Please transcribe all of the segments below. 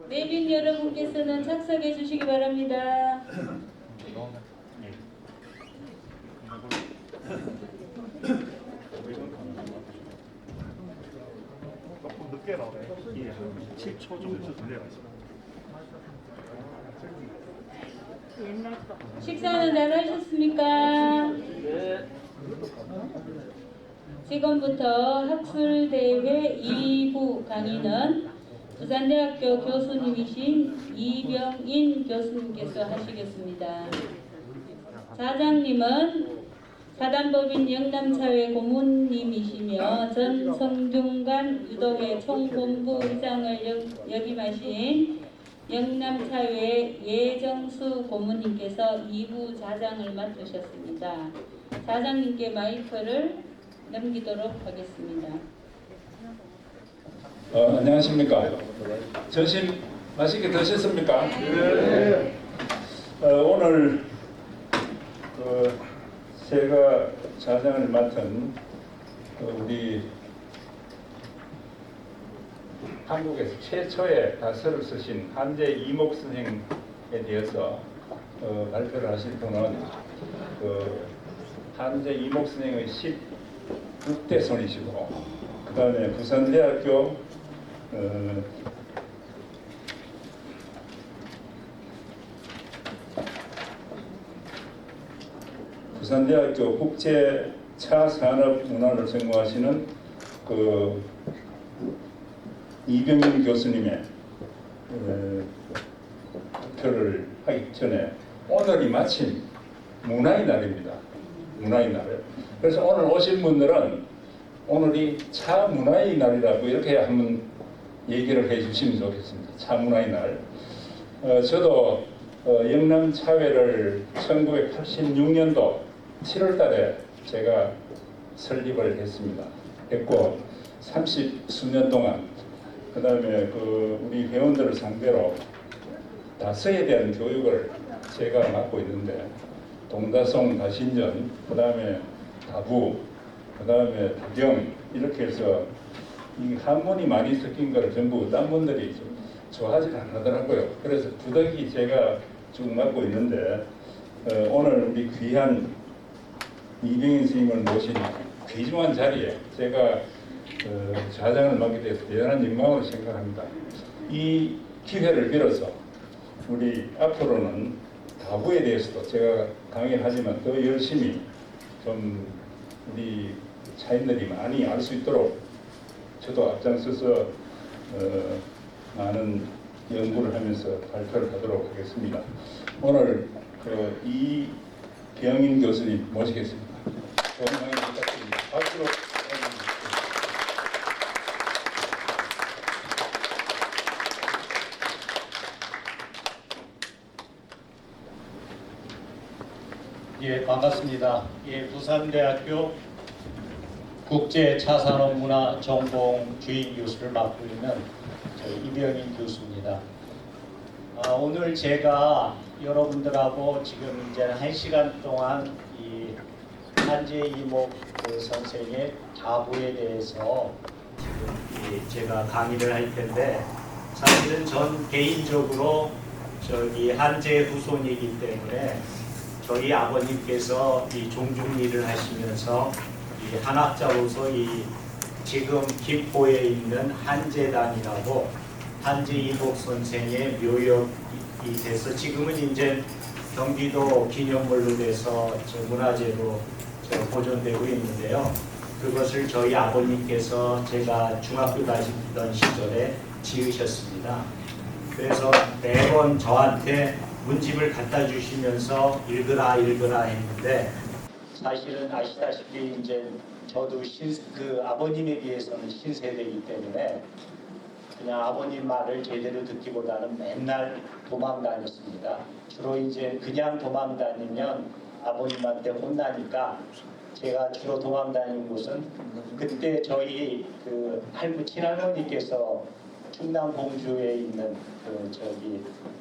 내빈 여러분께서는 착석해 주시기 바랍니다. 조금 늦게 나오네. 예, 한 7초 정도 들려가지고. 식사는 잘 하셨습니까? 지금부터 학술대회 2부 강의는 부산대학교 교수님이신 이병인 교수님께서 하시겠습니다. 자장님은 사단법인 영남사회 고문님이시며 전 성균관 유도회 총본부 의장을 역임하신 영남사회 예정수 고문님께서 2부 자장을 맡으셨습니다. 자장님께 마이크를 넘기도록 하겠습니다. 안녕하십니까. 점심 맛있게 드셨습니까? 네. 오늘 제가 자장을 맡은 우리 한국에서 최초의 가설을 쓰신 한재 이목 선생에 대해서 발표를 하실 분은 한재 이목 선생의 16대 손이시고, 그 다음에 부산대학교 부산대학교 국제차산업문화를 전공하시는 이병인 교수님의 발표를 하기 전에 오늘이 마침 문화의 날입니다. 문화의 날. 그래서 오늘 오신 분들은 오늘이 차 문화의 날이라고 이렇게 한번 얘기를 해주시면 좋겠습니다. 차 문화의 날. 저도 영남차회를 1986년도 7월 달에 제가 설립을 했고 30수년 동안 그 다음에 우리 회원들을 상대로 다스에 대한 교육을 제가 맡고 있는데, 동다송, 다신전, 그 다음에 다부, 그 다음에 다경, 이렇게 해서 이 한문이 많이 섞인 거를 전부 딴 분들이 좀 좋아하지 않더라고요. 그래서 부득이 제가 쭉 맡고 있는데, 오늘 우리 귀한 이병인 스님을 모신 귀중한 자리에 제가 좌장을 맡게 돼서 대단한 영광으로 생각합니다. 이 기회를 빌어서 우리 앞으로는 다부에 대해서도 제가 강의를 하지만 더 열심히 좀 우리 차인들이 많이 알 수 있도록 저도 앞장서서 많은 연구를 하면서 발표를 하도록 하겠습니다. 오늘 이병인 교수님 모시겠습니다. 좋은 강의 부탁드립니다. 박수로 예, 반갑습니다. 예, 부산대학교 국제차산업문화 전공 주임 교수를 맡고 있는 이병인 교수입니다. 오늘 제가 여러분들하고 지금 이제 1시간 동안 이 한재 이목 선생의 다부에 대해서 지금 제가 강의를 할 텐데, 사실은 전 개인적으로 한재 후손이기 때문에 저희 아버님께서 이 종중리를 하시면서 이 한학자로서 지금 김포에 있는 한재단이라고 한재 이복 선생의 묘역이 돼서 지금은 이제 경기도 기념물로 돼서 문화재로 보존되고 있는데요. 그것을 저희 아버님께서 제가 중학교 다니던 시절에 지으셨습니다. 그래서 매번 저한테 문집을 갖다 주시면서 읽으라 했는데, 사실은 아시다시피 이제 저도 아버님에 비해서는 신세대이기 때문에 그냥 아버님 말을 제대로 듣기보다는 맨날 도망 다녔습니다. 주로 이제 그냥 도망 다니면 아버님한테 혼나니까 제가 주로 도망 다닌 곳은, 그때 저희 친할머니께서 충남 공주에 있는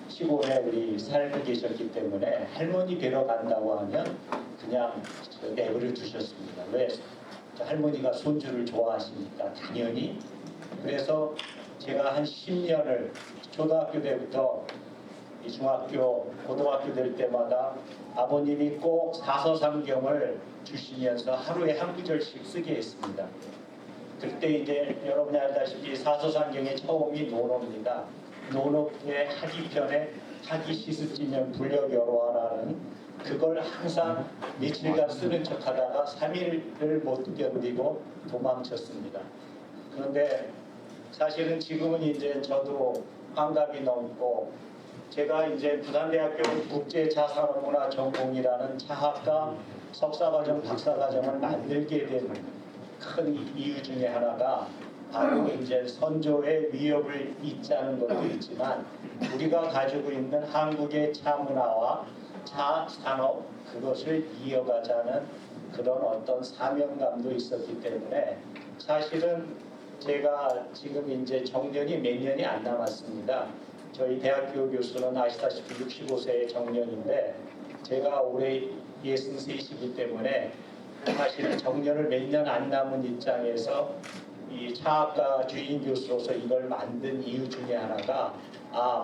시골에 우리 살고 계셨기 때문에 할머니 뵈러 간다고 하면 그냥 내버려 두셨습니다. 왜? 할머니가 손주를 좋아하시니까 당연히. 그래서 제가 한 10년을 초등학교 때부터 이 중학교, 고등학교 될 때마다 아버님이 꼭 사서상경을 주시면서 하루에 한 구절씩 쓰게 했습니다. 그때 이제 여러분이 알다시피 사서상경의 처음이 논어입니다. 논어의 하기편에 하기 시스찌면 불력여로하라는 그걸 항상 며칠간 쓰는 척하다가 3일을 못 견디고 도망쳤습니다. 그런데 사실은 지금은 이제 저도 환갑이 넘고 제가 이제 부산대학교 국제자산어문화 전공이라는 차학과 석사과정, 박사과정을 만들게 된 큰 이유 중에 하나가 바로 이제 선조의 위협을 잊자는 것도 있지만 우리가 가지고 있는 한국의 차문화와 차산업 그것을 이어가자는 그런 어떤 사명감도 있었기 때문에 사실은 제가 지금 이제 정년이 몇 년이 안 남았습니다. 저희 대학교 교수는 아시다시피 65세의 정년인데 제가 올해 63이기 때문에 사실 정년을 몇 년 안 남은 입장에서 이 차학과 주인 교수로서 이걸 만든 이유 중에 하나가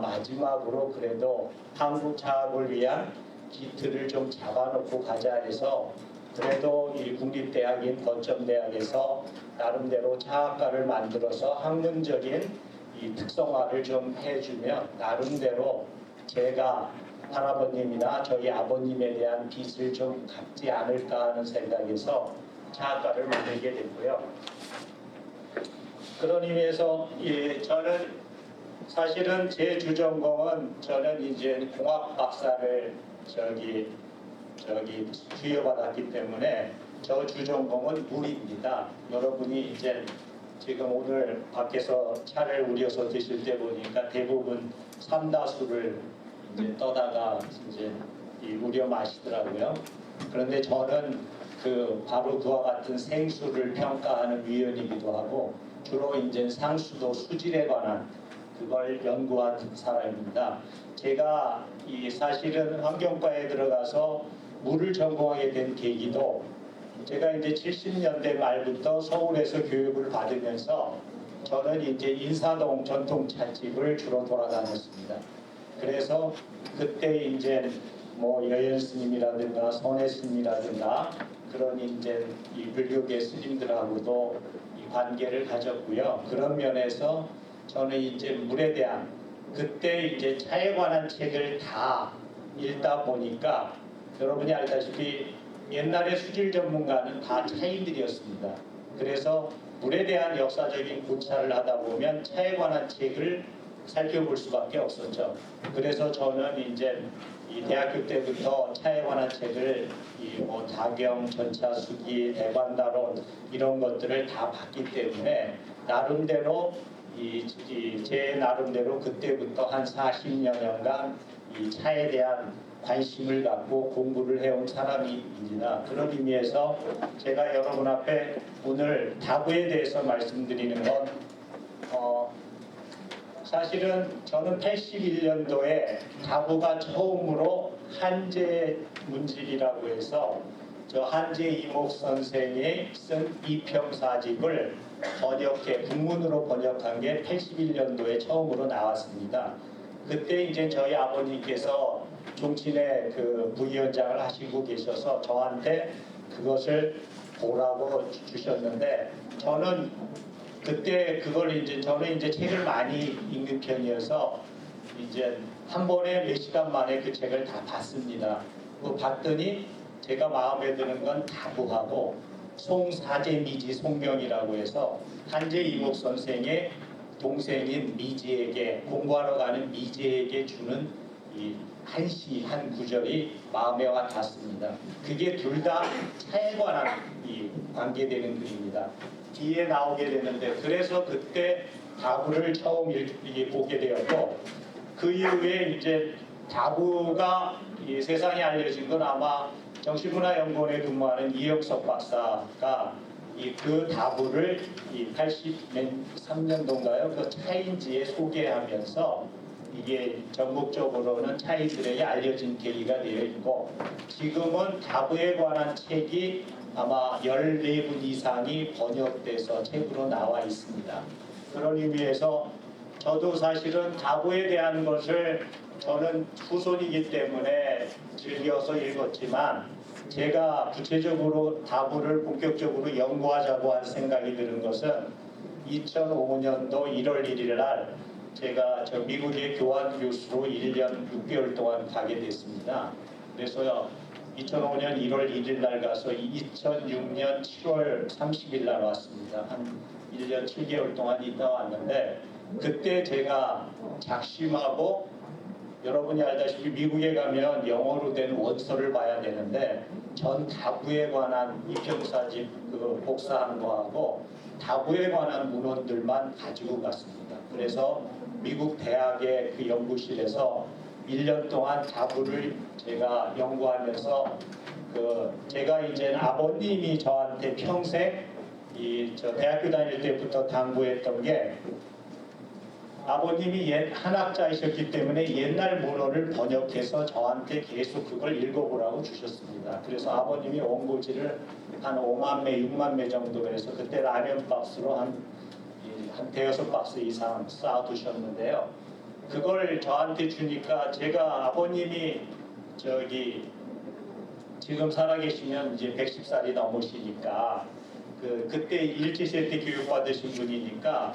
마지막으로 그래도 한국 차학을 위한 기틀을 좀 잡아놓고 가자 해서 그래도 이 국립대학인 거점대학에서 나름대로 차학과를 만들어서 학문적인 이 특성화를 좀 해주면 나름대로 제가 할아버님이나 저희 아버님에 대한 빚을 좀 갚지 않을까 하는 생각에서 차학과를 만들게 됐고요. 그런 의미에서 저는 사실은 제 주전공은 저는 이제 공학 박사를 수여받았기 때문에 저 주전공은 물입니다. 여러분이 이제 지금 오늘 밖에서 차를 우려서 드실 때 보니까 대부분 삼다수를 이제 떠다가 이제 우려 마시더라고요. 그런데 저는 바로 그와 같은 생수를 평가하는 위원이기도 하고 주로 이제 상수도 수질에 관한 그걸 연구한 사람입니다. 제가 사실은 환경과에 들어가서 물을 전공하게 된 계기도 제가 이제 70년대 말부터 서울에서 교육을 받으면서 저는 이제 인사동 전통찻집을 주로 돌아다녔습니다. 그래서 그때 이제 뭐 여연 스님이라든가 선혜 스님이라든가 그런 이제 이 불교계 스님들하고도 이 관계를 가졌고요. 그런 면에서 저는 이제 물에 대한 그때 이제 차에 관한 책을 다 읽다 보니까 여러분이 알다시피 옛날에 수질 전문가는 다 차인들이었습니다. 그래서 물에 대한 역사적인 고찰을 하다 보면 차에 관한 책을 살펴볼 수밖에 없었죠. 그래서 저는 이제 이 대학교 때부터 차에 관한 책을 뭐 다경, 전차수기, 대관다론 이런 것들을 다 봤기 때문에 나름대로 제 나름대로 그때부터 한 40여년간 이 차에 대한 관심을 갖고 공부를 해온 사람입니다. 그런 의미에서 제가 여러분 앞에 오늘 다부에 대해서 말씀드리는 건 사실은 저는 81년도에 다부가 처음으로 한제 문집이라고 해서 저 한제 이목 선생이 쓴 이평사집을 국문으로 번역한 게 81년도에 처음으로 나왔습니다. 그때 이제 저희 아버님께서 종친의 부위원장을 하시고 계셔서 저한테 그것을 보라고 주셨는데 저는 그때 저는 이제 책을 많이 읽는 편이어서 이제 한 번에 몇 시간 만에 그 책을 다 봤습니다. 봤더니 제가 마음에 드는 건 다부하고 송사제미지 송경이라고 해서 한제 이목 선생의 동생인 미지에게 공부하러 가는 미지에게 주는 이 한시 한 구절이 마음에 와 닿습니다. 그게 둘 다 차에 관한 관계되는 글입니다. 뒤에 나오게 되는데 그래서 그때 다부를 처음 보게 되었고 그 이후에 이제 다부가 세상에 알려진 건 아마 정신문화연구원에 근무하는 이영석 박사가 그 다부를 83년도인가요? 그 차인지에 소개하면서 이게 전국적으로는 차이들에게 알려진 계기가 되어 있고 지금은 다부에 관한 책이 아마 14분 이상이 번역돼서 책으로 나와 있습니다. 그런 의미에서 저도 사실은 다부에 대한 것을 저는 후손이기 때문에 즐겨서 읽었지만 제가 구체적으로 다부를 본격적으로 연구하자고 한 생각이 드는 것은 2005년도 1월 1일 날 제가 저 미국의 교환 교수로 1년 6개월 동안 가게 됐습니다. 그래서 2005년 1월 1일 날 가서 2006년 7월 30일 날 왔습니다. 한 1년 7개월 동안 있다 왔는데 그때 제가 작심하고 여러분이 알다시피 미국에 가면 영어로 된 원서를 봐야 되는데 전 다부에 관한 이평사집 그 복사한 거하고 다부에 관한 문헌들만 가지고 갔습니다. 그래서 미국 대학의 그 연구실에서 1년 동안 다부를 제가 연구하면서 제가 이제 아버님이 저한테 평생 저 대학교 다닐 때부터 당부했던 게 아버님이 한학자이셨기 때문에 옛날 문헌을 번역해서 저한테 계속 그걸 읽어보라고 주셨습니다. 그래서 아버님이 원고지를 한 5만 매, 6만 매 정도 해서 그때 라면 박스로 한 대여섯 박스 이상 쌓아두셨는데요. 그걸 저한테 주니까 제가 아버님이 지금 살아계시면 이제 110살이 넘으시니까 그때 일제시대 교육받으신 분이니까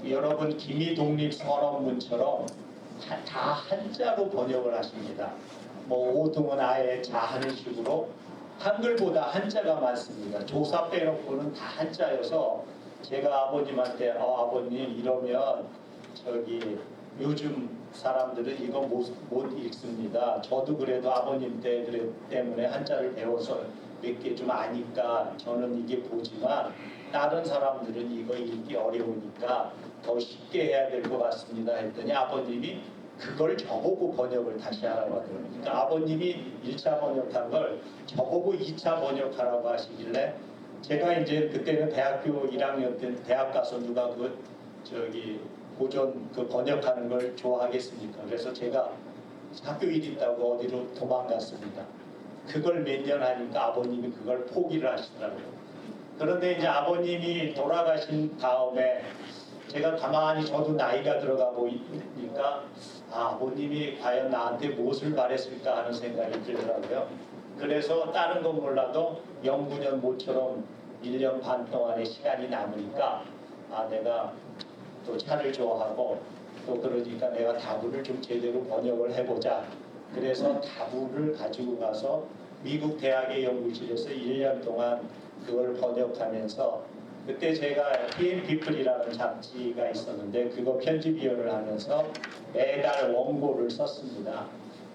여러분 기미독립선언문처럼 다 한자로 번역을 하십니다. 뭐 5등은 아예 자하는 식으로 한글보다 한자가 많습니다. 조사 빼놓고는 다 한자여서 제가 아버님한테 아버님 이러면 요즘 사람들은 이거 못 읽습니다. 저도 그래도 아버님 때문에 한자를 배워서 몇 개 좀 아니까 저는 이게 보지만 다른 사람들은 이거 읽기 어려우니까 더 쉽게 해야 될 것 같습니다 했더니 아버님이 그걸 저보고 번역을 다시 하라고 하더라고요. 그러니까 아버님이 1차 번역한 걸 저보고 2차 번역하라고 하시길래 제가 이제 그때는 대학교 1학년 때 대학 가서 누가 고전 번역하는 걸 좋아하겠습니까? 그래서 제가 학교 일 있다고 어디로 도망갔습니다. 그걸 몇 년 하니까 아버님이 그걸 포기를 하시더라고요. 그런데 이제 아버님이 돌아가신 다음에 제가 가만히 저도 나이가 들어가 보이니까 아버님이 과연 나한테 무엇을 바랬을까 하는 생각이 들더라고요. 그래서 다른 건 몰라도 영구년 모처럼 1년 반 동안의 시간이 남으니까 내가 또 차를 좋아하고 또 그러니까 내가 다부를 좀 제대로 번역을 해보자. 그래서 다부를 가지고 가서 미국 대학의 연구실에서 1년 동안 그걸 번역하면서 그때 제가 TN People이라는 잡지가 있었는데 그거 편집위원을 하면서 매달 원고를 썼습니다.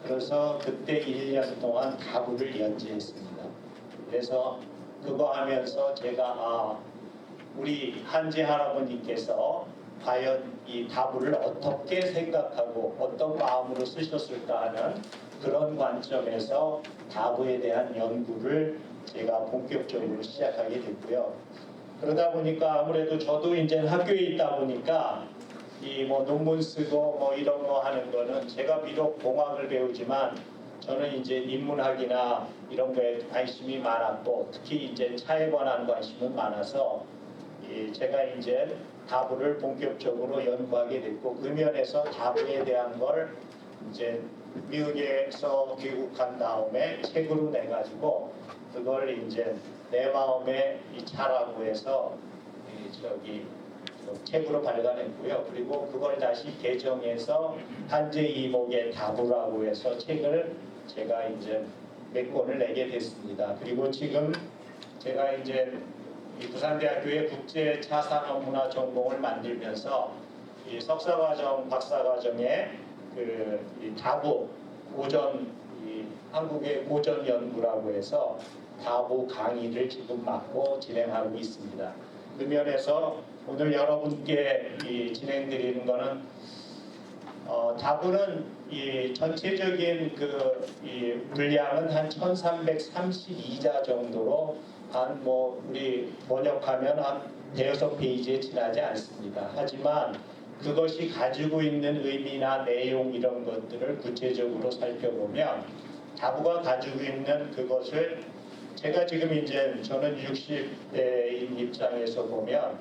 그래서 그때 1년 동안 다부를 연재했습니다. 그래서 그거 하면서 제가 우리 한재 할아버님께서 과연 이 다부를 어떻게 생각하고 어떤 마음으로 쓰셨을까 하는 그런 관점에서 다부에 대한 연구를 제가 본격적으로 시작하게 됐고요. 그러다 보니까 아무래도 저도 이제 학교에 있다 보니까 이 뭐 논문 쓰고 뭐 이런 거 하는 거는 제가 비록 공학을 배우지만 저는 이제 인문학이나 이런 거에 관심이 많았고 특히 이제 차에 관한 관심은 많아서 제가 이제 다부를 본격적으로 연구하게 됐고 그 면에서 다부에 대한 걸 이제 미국에서 귀국한 다음에 책으로 내가지고 그걸 이제 내 마음의 이 차라고 해서 책으로 발간했고요. 그리고 그걸 다시 개정해서 한재 이목의 다부라고 해서 책을 제가 이제 몇 권을 내게 됐습니다. 그리고 지금 제가 이제 부산대학교의 국제 차산업문화 전공을 만들면서 이 석사과정, 박사과정에 이 다부 한국의 고전 연구라고 해서 다부 강의를 지금 맡고 진행하고 있습니다. 그 면에서 오늘 여러분께 진행드리는 것은 다부는 이 전체적인 이 분량은 한 1332자 정도로 우리 번역하면 한 대여섯 페이지에 지나지 않습니다. 하지만 그것이 가지고 있는 의미나 내용 이런 것들을 구체적으로 살펴보면 다부가 가지고 있는 그것을 제가 지금 이제 저는 60대인 입장에서 보면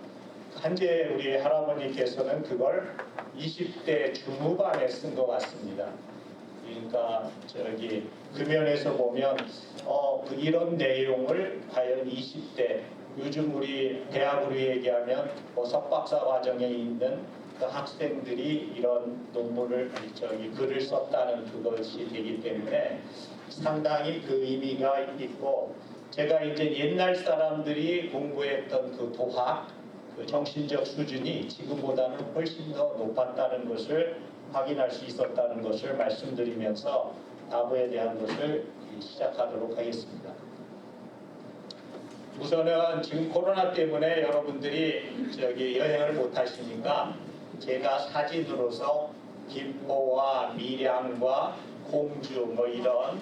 한재 우리 할아버님께서는 그걸 20대 중후반에 쓴 것 같습니다. 그러니까 저기 그 면에서 보면 이런 내용을 과연 20대 요즘 우리 대학으로 얘기하면 뭐 석박사 과정에 있는 그 학생들이 이런 논문을 글을 썼다는 그것이 되기 때문에 상당히 그 의미가 있고 제가 이제 옛날 사람들이 공부했던 그 도학 그 정신적 수준이 지금보다는 훨씬 더 높았다는 것을 확인할 수 있었다는 것을 말씀드리면서 다부에 대한 것을 시작하도록 하겠습니다. 우선은 지금 코로나 때문에 여러분들이 여행을 못 하시니까 제가 사진으로서 김포와 밀양과 공주 뭐 이런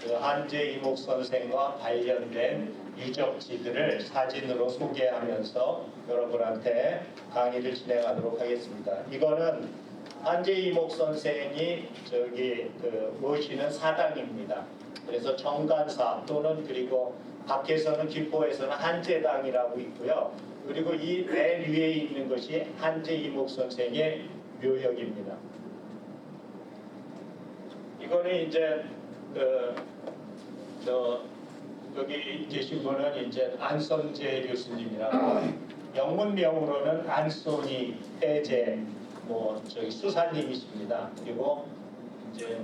그 한재 이목 선생과 관련된 유적지들을 사진으로 소개하면서 여러분한테 강의를 진행하도록 하겠습니다. 이거는 한재 이목 선생이 모시는 사당입니다. 그래서 정관사 또는 그리고 밖에서는 김포에서는 한재당이라고 있고요. 그리고 이 맨 위에 있는 것이 한재 이목 선생의 묘역입니다. 이거는 이제 여기 계신 분은 이제 안선재 교수님이라고 영문명으로는 안소니 떼제 수사님이십니다. 그리고 이제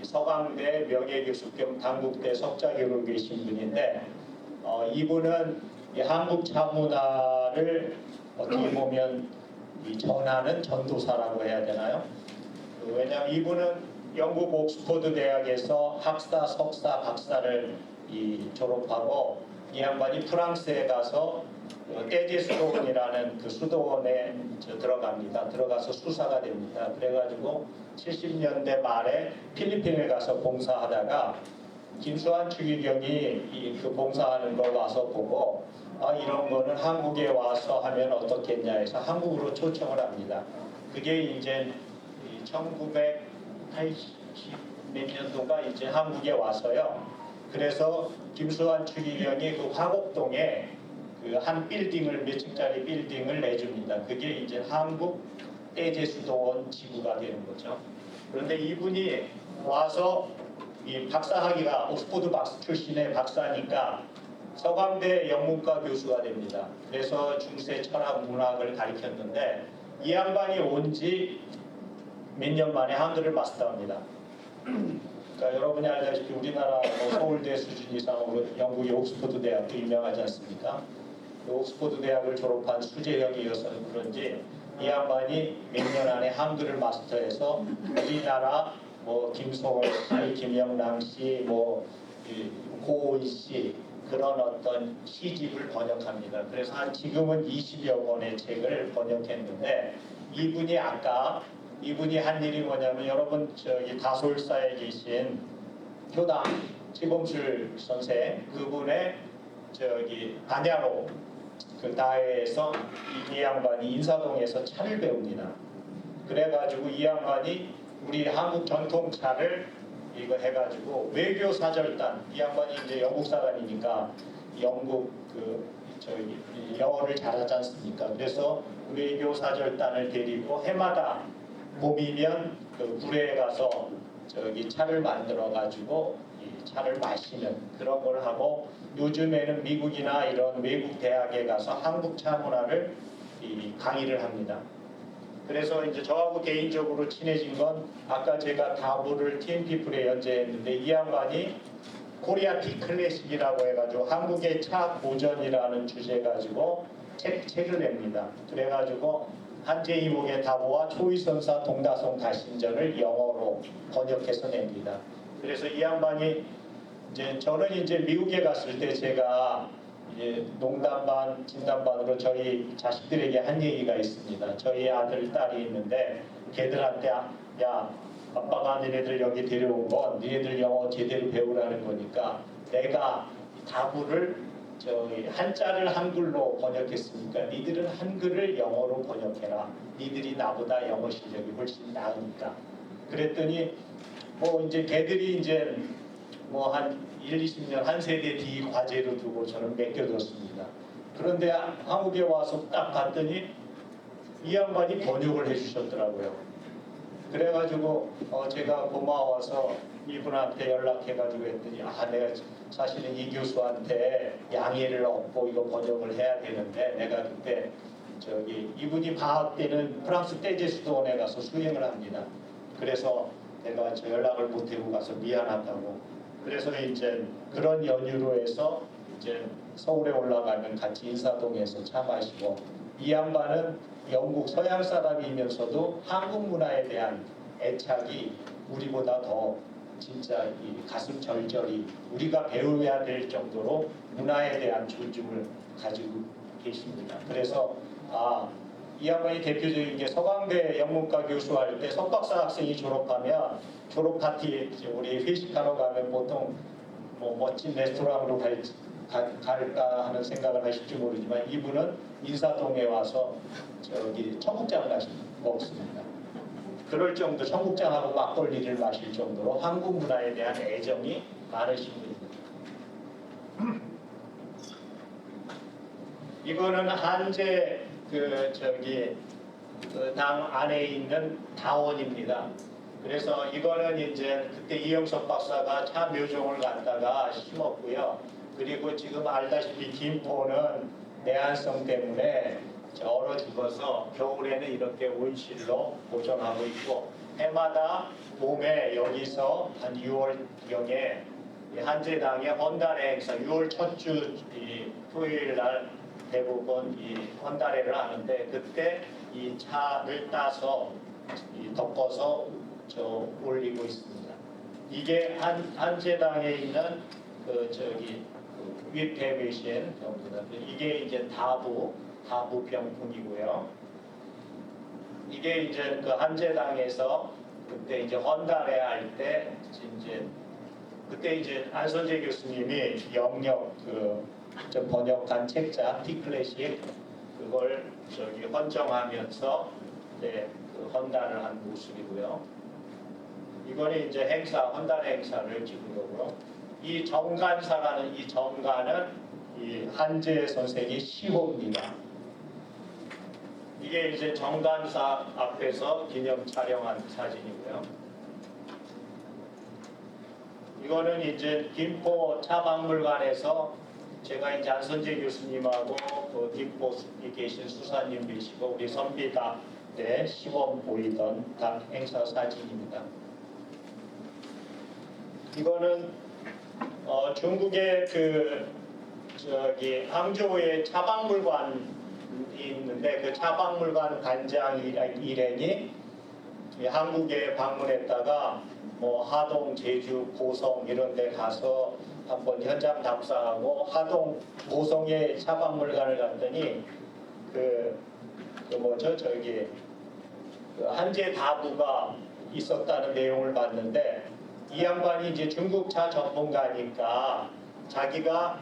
서강대 명예교수 겸 당국대 석좌교로 계신 분인데 이분은 이 한국 차문화를 어떻게 보면 전하는 전도사라고 해야 되나요? 왜냐하면 이분은 영국 옥스퍼드 대학에서 학사, 석사, 박사를 졸업하고 이 양반이 프랑스에 가서 떼제 수도원이라는 그 수도원에 들어갑니다. 들어가서 수사가 됩니다. 그래가지고 70년대 말에 필리핀에 가서 봉사하다가 김수환 추기경이 그 봉사하는 걸 와서 보고 이런 거는 한국에 와서 하면 어떻겠냐 해서 한국으로 초청을 합니다. 그게 이제 1980 몇 년도가 이제 한국에 와서요. 그래서 김수환 추기경이 그 화곡동에 그 한 빌딩을 몇 층짜리 빌딩을 내줍니다. 그게 이제 한국 떼제수도원 지구가 되는 거죠. 그런데 이분이 와서 이 박사학위가 옥스퍼드 출신의 박사니까 서강대 영문과 교수가 됩니다. 그래서 중세 철학 문학을 가르쳤는데 이 양반이 온 지 몇 년 만에 한글을 마스터합니다. 그러니까 여러분이 알다시피 우리나라 서울대 수준 이상으로 영국의 옥스퍼드 대학도 유명하지 않습니까? 옥스퍼드 대학을 졸업한 수재형이어서는 그런지 이 양반이 몇 년 안에 한글을 마스터해서 우리나라 김소월 씨, 김영랑 씨, 고오이 씨 그런 어떤 시집을 번역합니다. 그래서 지금은 20여 권의 책을 번역했는데 이분이 한 일이 뭐냐면 여러분 다솔사에 계신 교당 최범술 선생 그분의 반야로 그 다해에서 이 양반이 인사동에서 차를 배웁니다. 그래가지고 이 양반이 우리 한국 전통차를 이거 해가지고 외교사절단 이 양반이 이제 영국 사람이니까 영국 영어를 잘하지 않습니까? 그래서 외교사절단을 데리고 해마다 봄이면 그 굴에 가서 차를 만들어 가지고 차를 마시는 그런 걸 하고 요즘에는 미국이나 이런 외국 대학에 가서 한국 차 문화를 강의를 합니다. 그래서 이제 저하고 개인적으로 친해진 건 아까 제가 다부를 TMP풀에 연재했는데 이 양반이 코리아 디클래식이라고 해가지고 한국의 차 고전이라는 주제 가지고 책을 냅니다. 그래가지고 한재 이목의 다부와 초이선사 동다송 다신전을 영어로 번역해서 냅니다. 그래서 이 양반이 저는 이제 미국에 갔을 때 제가 농담 반 진담 반으로 저희 자식들에게 한 얘기가 있습니다. 저희 아들 딸이 있는데 걔들한테 야 아빠가 니네들 여기 데려온 건 니네들 영어 제대로 배우라는 거니까 내가 다부를 한자를 한글로 번역했으니까 니들은 한글을 영어로 번역해라. 니들이 나보다 영어 실력이 훨씬 나으니까. 그랬더니 이제 걔들이 이제 한 1, 20년 한 세대 뒤 과제로 두고 저는 맡겨뒀습니다. 그런데 한국에 와서 딱 봤더니 이 양반이 번역을 해주셨더라고요. 그래가지고 제가 고마워서 이분한테 연락해가지고 했더니 내가 사실은 이 교수한테 양해를 얻고 이거 번역을 해야 되는데 내가 그때 이분이 방학 때는 프랑스 떼제수도원에 가서 수행을 합니다. 그래서 내가 연락을 못하고 가서 미안하다고. 그래서 이제 그런 연유로 해서 이제 서울에 올라가면 같이 인사동에서 차 마시고, 이 양반은 영국 서양 사람이면서도 한국 문화에 대한 애착이 우리보다 더 진짜 이 가슴 절절히 우리가 배워야 될 정도로 문화에 대한 존중을 가지고 계십니다. 그래서 이 양반이 대표적인 게 서강대 영문과 교수할 때 석박사 학생이 졸업하면 졸업 파티에 우리 회식하러 가면 보통 뭐 멋진 레스토랑으로 갈까 하는 생각을 하실지 모르지만 이분은 인사동에 와서 청국장을 먹습니다. 그럴 정도 청국장하고 막걸리를 마실 정도로 한국 문화에 대한 애정이 많으신 분입니다. 이거는 한제 당 안에 있는 다원입니다. 그래서 이거는 이제 그때 이영석 박사가 차 묘종을 갖다가 심었고요. 그리고 지금 알다시피 김포는 내한성 때문에 얼어 죽어서 겨울에는 이렇게 온실로 보존하고 있고, 해마다 봄에 여기서 한 6월경에 한제당의 헌달회 행사, 6월 첫 주 토요일 날 대부분 이 헌달회를 하는데, 그때 이 차를 따서 덮어서 올리고 있습니다. 이게 한제당에 있는 윗배배신 정도다. 이게 이제 다부 병풍이고요. 이게 이제 그 한제당에서 그때 이제 헌달회 할 때 그때 이제 안선재 교수님이 영역 번역한 책자 티클래식 그걸 헌정하면서 그 헌달을 한 모습이고요. 이거는 이제 헌달의 행사를 찍은 거고요. 이 정간사라는 이 정간은 이 한재 선생의 시호입니다. 이게 이제 정간사 앞에서 기념 촬영한 사진이고요. 이거는 이제 김포 차박물관에서 제가 이제 안선재 교수님하고 그 김포에 계신 수사님 계시고 우리 선비다 때 시범 보이던 당 행사 사진입니다. 이거는 중국의 항저우에 차박물관이 있는데 그 차박물관 관장 일행이 한국에 방문했다가 뭐 하동, 제주, 보성 이런 데 가서 한번 현장 답사하고 하동, 보성의 차박물관을 갔더니 한제 다부가 있었다는 내용을 봤는데, 이 양반이 이제 중국 차 전문가니까 자기가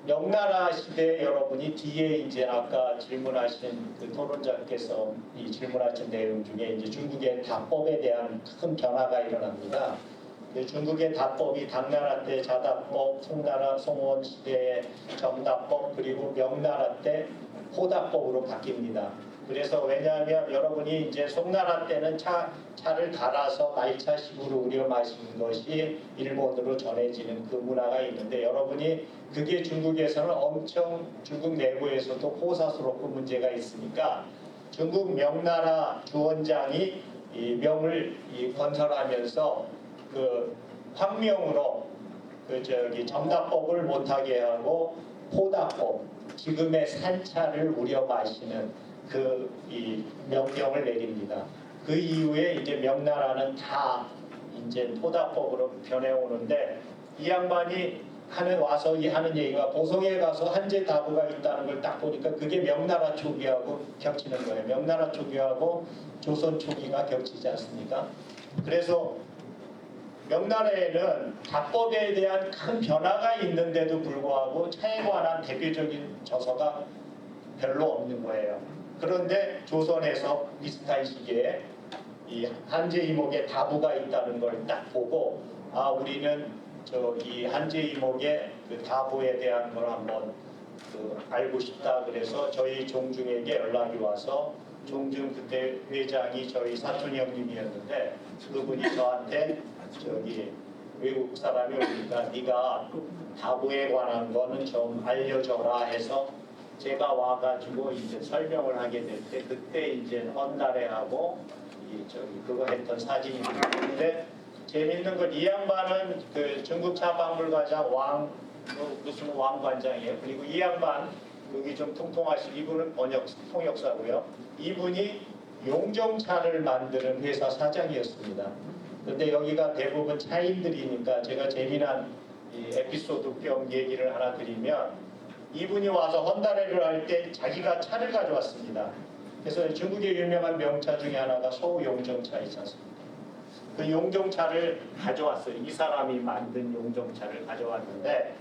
명나라 시대 여러분이 뒤에 이제 아까 질문하신 그 토론자께서 이 질문하신 내용 중에 이제 중국의 다법에 대한 큰 변화가 일어납니다. 중국의 다법이 당나라 때 자다법, 송나라 송원 시대의 정다법, 그리고 명나라 때 호다법으로 바뀝니다. 그래서 왜냐하면 여러분이 이제 송나라 때는 차를 갈아서 말차식으로 우려 마시는 것이 일본으로 전해지는 그 문화가 있는데, 여러분이 그게 중국에서는 엄청 중국 내부에서도 호사스럽고 문제가 있으니까 중국 명나라 주원장이 이 명을 건설하면서 그 황명으로 정다법을 못하게 하고 호다법, 지금의 산차를 우려 마시는 이 명령을 내립니다. 그 이후에 이제 명나라는 다 이제 호다법으로 변해오는데, 이 양반이 와서 하는 얘기가 보성에 가서 한제 다부가 있다는 걸 딱 보니까 그게 명나라 초기하고 겹치는 거예요. 명나라 초기하고 조선 초기가 겹치지 않습니까? 그래서 명나라에는 다법에 대한 큰 변화가 있는데도 불구하고 차에 관한 대표적인 저서가 별로 없는 거예요. 그런데 조선에서 비슷한 시기에 이 한제 이목에 다부가 있다는 걸 딱 보고 우리는 저기 한재 이목의 그 다보에 대한 걸 한번 알고 싶다 그래서 저희 종중에게 연락이 와서 종중 그때 회장이 저희 사촌 형님이었는데 그분이 저한테 저기 외국 사람이 오니까 네가 다보에 관한 거는 좀 알려줘라 해서 제가 와가지고 이제 설명을 하게 될 때 그때 이제 헌나래하고 저기 그거 했던 사진이 있는데 재밌는 건 이 양반은 그 중국 차박물관장 무슨 왕관장이에요. 그리고 이 양반 여기 좀 통통하신 이분은 통역사고요. 이분이 용정차를 만드는 회사 사장이었습니다. 근데 여기가 대부분 차인들이니까 제가 재미난 이 에피소드 겸 얘기를 하나 드리면 이분이 와서 헌다레를 할 때 자기가 차를 가져왔습니다. 그래서 중국의 유명한 명차 중에 하나가 소용정차 있지 않습니까? 그 용정차를 가져왔어요. 이 사람이 만든 용정차를 가져왔는데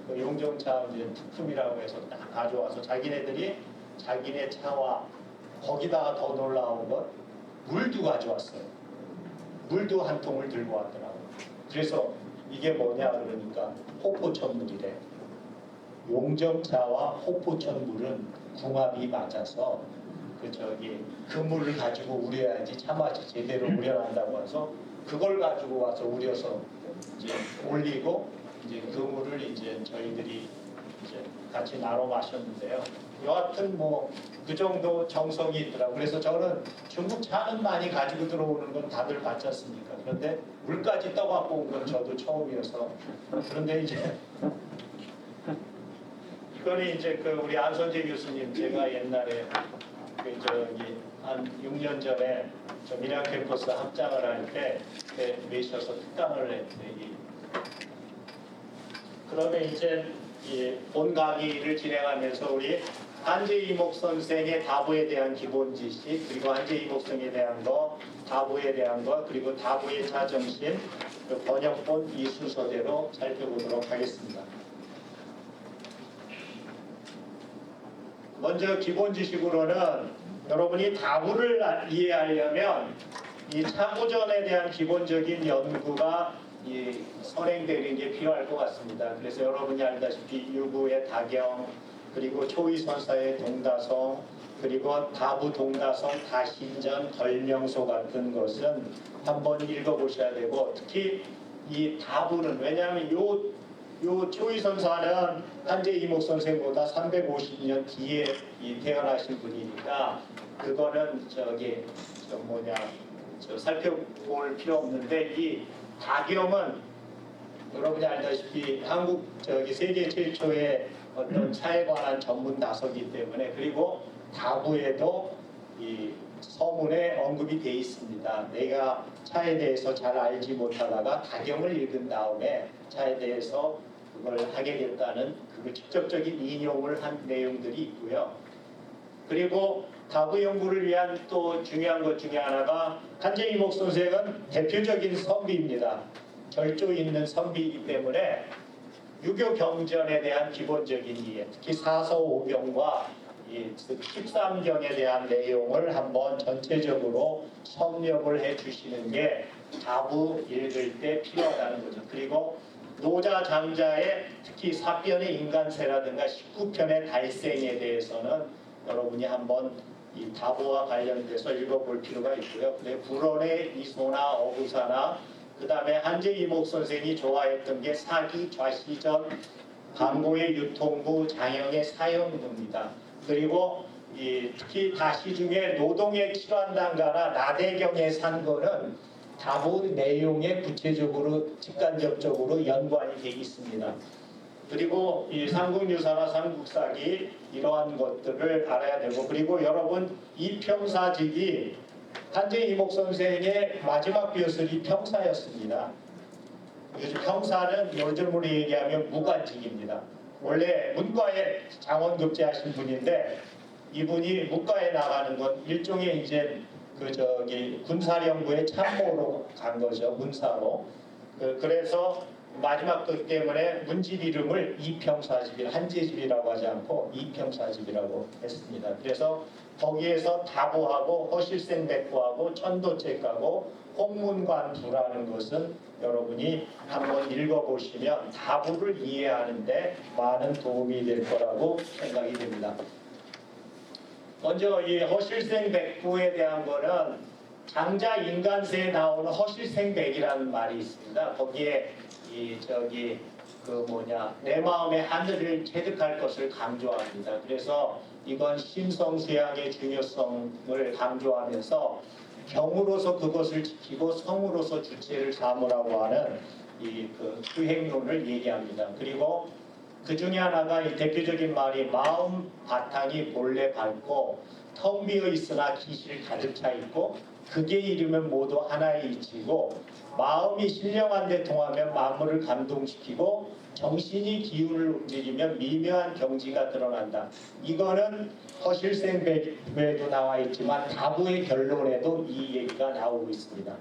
그 용정차 이제 특품이라고 해서 딱 가져와서 자기네들이 자기네 차와 거기다가 더 놀라운 건 물도 가져왔어요. 물도 한 통을 들고 왔더라고요. 그래서 이게 뭐냐 그러니까 호포천물이래. 용정차와 호포천물은 궁합이 맞아서 그 물을 가지고 우려야지 차맛이 제대로 우려난다고 해서 그걸 가지고 와서 우려서 이제 올리고 이제 그 물을 이제 저희들이 이제 같이 나눠 마셨는데요. 여하튼 뭐 그 정도 정성이 있더라고요. 그래서 저는 중국 차는 많이 가지고 들어오는 건 다들 봤지 않습니까? 그런데 물까지 떠갖고 온 건 저도 처음이어서 그런데 이제 이거는 이제 그 우리 안선재 교수님 제가 옛날에 그 저기 한 6년 전에 저 미량 캠퍼스 합장을 할 때 메이셔서 특강을 했는데 그러면 이제 본 강의를 진행하면서 우리 한재 이목 선생의 다보에 대한 기본 지식 그리고 한재 이목 선생에 대한 거 다보에 대한 거 그리고 다보의 자정신 그 번역본 이 순서대로 살펴보도록 하겠습니다. 먼저 기본 지식으로는 여러분이 다보를 이해하려면 이 차고전에 대한 기본적인 연구가 선행되는 게 필요할 것 같습니다. 그래서 여러분이 알다시피 유구의 다경 그리고 초위선사의 동다성 그리고 다부 동다성 다신전 덜명소 같은 것은 한번 읽어보셔야 되고 특히 이 다부는 왜냐하면 요 초위선사는 한재 이목 선생보다 350년 뒤에 태어나신 분이니까 그거는 살펴볼 필요 없는데 이 다경은 여러분이 알다시피 한국 세계 최초의 어떤 차에 관한 전문 다서기 때문에 그리고 다부에도 이 서문에 언급이 돼 있습니다. 내가 차에 대해서 잘 알지 못하다가 다경을 읽은 다음에 차에 대해서 그걸 하게 됐다는 그 직접적인 인용을 한 내용들이 있고요. 그리고 다부 연구를 위한 또 중요한 것 중에 하나가 한재 이목 선생은 대표적인 선비입니다. 절조 있는 선비이기 때문에 유교 경전에 대한 기본적인 이해, 특히 사서오경과 13경에 대한 내용을 한번 전체적으로 섭렵을 해주시는 게 다부 읽을 때 필요하다는 거죠. 그리고 노자 장자의 특히 사편의 인간세라든가 19편의 달생에 대해서는 여러분이 한번 이 다보와 관련돼서 읽어볼 필요가 있고요. 불원의 이소나 어부사나 그 다음에 한재 이목 선생이 좋아했던 게 사기, 좌시전, 광고의 유통부, 장영의 사형부입니다. 그리고 특히 다시 중에 노동의 칠환단가나 나대경의 산거는 다부 내용에 구체적으로 직간접적으로 연관이 되어 있습니다. 그리고 이 삼국유사나 삼국사기 이러한 것들을 알아야 되고 그리고 여러분 이 평사직이 한재 이목 선생의 마지막 벼슬이 평사였습니다. 요즘 평사는 요즘으로 얘기하면 무관직입니다. 원래 문과에 장원급제하신 분인데 이분이 문과에 나가는 건 일종의 이제 군사령부의 참모로 간 거죠. 문사로. 그래서 마지막 것 때문에 문집 이름을 이평사집이 한재집이라고 하지 않고 이평사집이라고 했습니다. 그래서 거기에서 다부하고 허실생백부하고 천도책하고 홍문관부라는 것은 여러분이 한번 읽어보시면 다부를 이해하는데 많은 도움이 될 거라고 생각이 됩니다. 먼저 이 허실생백부에 대한 거는 장자 인간세에 나오는 허실생백이라는 말이 있습니다. 거기에 내 마음의 하늘을 체득할 것을 강조합니다. 그래서 이건 심성수양의 중요성을 강조하면서 경으로서 그것을 지키고 성으로서 주체를 삼으라고 하는 수행론을 얘기합니다. 그리고 그 중에 하나가 이 대표적인 말이 마음 바탕이 본래 밝고 텅 비어 있으나 기실 가득 차 있고 그게 이르면 모두 하나의 이치고 마음이 신령한 데 통하면 만물을 감동시키고 정신이 기운을 움직이면 미묘한 경지가 드러난다. 이거는 허실생백에도 나와 있지만 다부의 결론에도 이 얘기가 나오고 있습니다.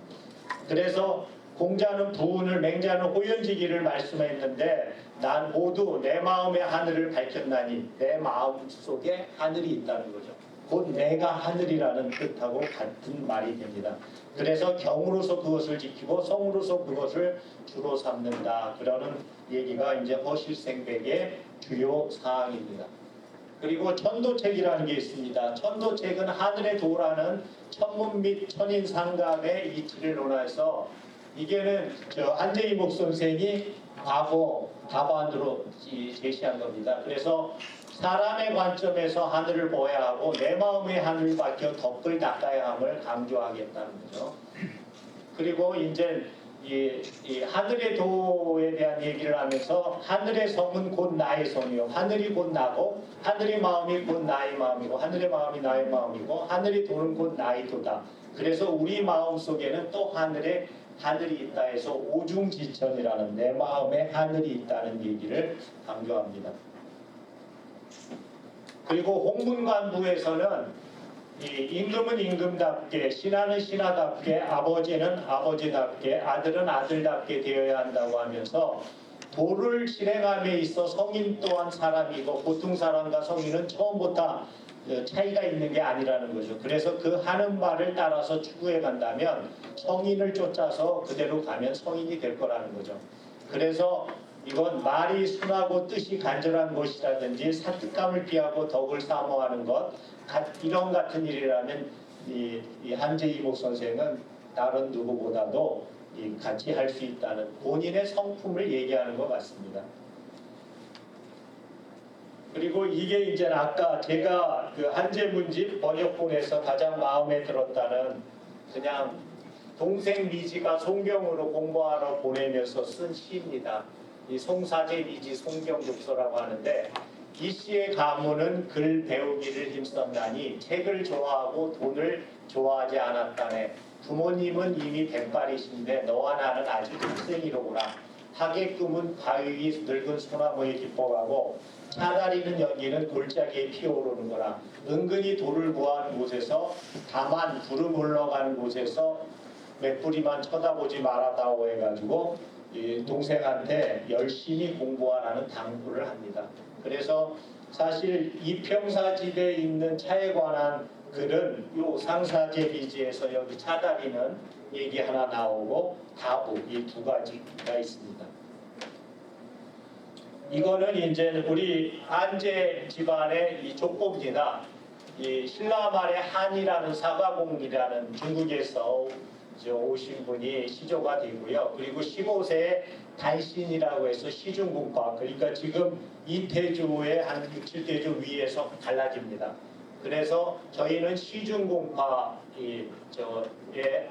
그래서 공자는 부운을 맹자는 호연지기를 말씀했는데 난 모두 내 마음의 하늘을 밝혔나니 내 마음 속에 하늘이 있다는 거죠. 곧 내가 하늘이라는 뜻하고 같은 말이 됩니다. 그래서 경으로서 그것을 지키고 성으로서 그것을 주로 삼는다. 그러는 얘기가 이제 허실생백의 주요 사항입니다. 그리고 천도책이라는 게 있습니다. 천도책은 하늘의 도라는 천문 및 천인상감의 이치를 논해서 이게는 한재이목 선생이 과거 답안으로 제시한 겁니다. 그래서 사람의 관점에서 하늘을 보아야 하고 내 마음의 하늘을 밝혀 덕을 닦아야 함을 강조하겠다는 거죠. 그리고 이제 이 하늘의 도에 대한 얘기를 하면서 하늘의 성은 곧 나의 성이요 하늘이 곧 나고 하늘의 마음이 곧 나의 마음이고 하늘의 마음이 나의 마음이고 하늘의 도는 곧 나의 도다. 그래서 우리 마음 속에는 또 하늘이 있다 해서 오중지천이라는 내 마음에 하늘이 있다는 얘기를 강조합니다. 그리고 홍문관부에서는 이 임금은 임금답게 신하는 신하답게 아버지는 아버지답게 아들은 아들답게 되어야 한다고 하면서 도를 실행함에 있어 성인 또한 사람이고 보통 사람과 성인은 처음부터 차이가 있는 게 아니라는 거죠. 그래서 그 하는 말을 따라서 추구해 간다면 성인을 쫓아서 그대로 가면 성인이 될 거라는 거죠. 그래서 이건 말이 순하고 뜻이 간절한 것이라든지 사특감을 피하고 덕을 사모하는 것 이런 같은 일이라면 이 한재이목 선생은 다른 누구보다도 같이 할 수 있다는 본인의 성품을 얘기하는 것 같습니다. 그리고 이게 이제 아까 제가 그 한재문집 번역본에서 가장 마음에 들었다는 그냥 동생 미지가 송경으로 공부하러 보내면서 쓴 시입니다. 이 송사제 미지 송경독서라고 하는데 이 시의 가문은 글 배우기를 힘썼나니 책을 좋아하고 돈을 좋아하지 않았다네. 부모님은 이미 백발이신데 너와 나는 아직 학생이로구나. 하객금은 가위위 늙은 소나무에 기뻐가고 차다리는 연기는 골짜기에 피어오르는 거라. 은근히 돌을 구하는 곳에서 다만 구름 흘러가는 곳에서 몇 뿌리만 쳐다보지 말아다오 해가지고 이 동생한테 열심히 공부하라는 당부를 합니다. 그래서 사실 이평사집에 있는 차에 관한 글은 요 상사제비지에서 여기 차다리는 얘기 하나 나오고 다부 이 두 가지가 있습니다. 이거는 이제 우리 한제 집안의 이 족복이나 이 신라말의 한이라는 사가공이라는 중국에서 오신 분이 시조가 되고요. 그리고 15세에 단신이라고 해서 시중공파 그러니까 지금 이태조의 한 6, 7대조 위에서 갈라집니다. 그래서 저희는 시중공파의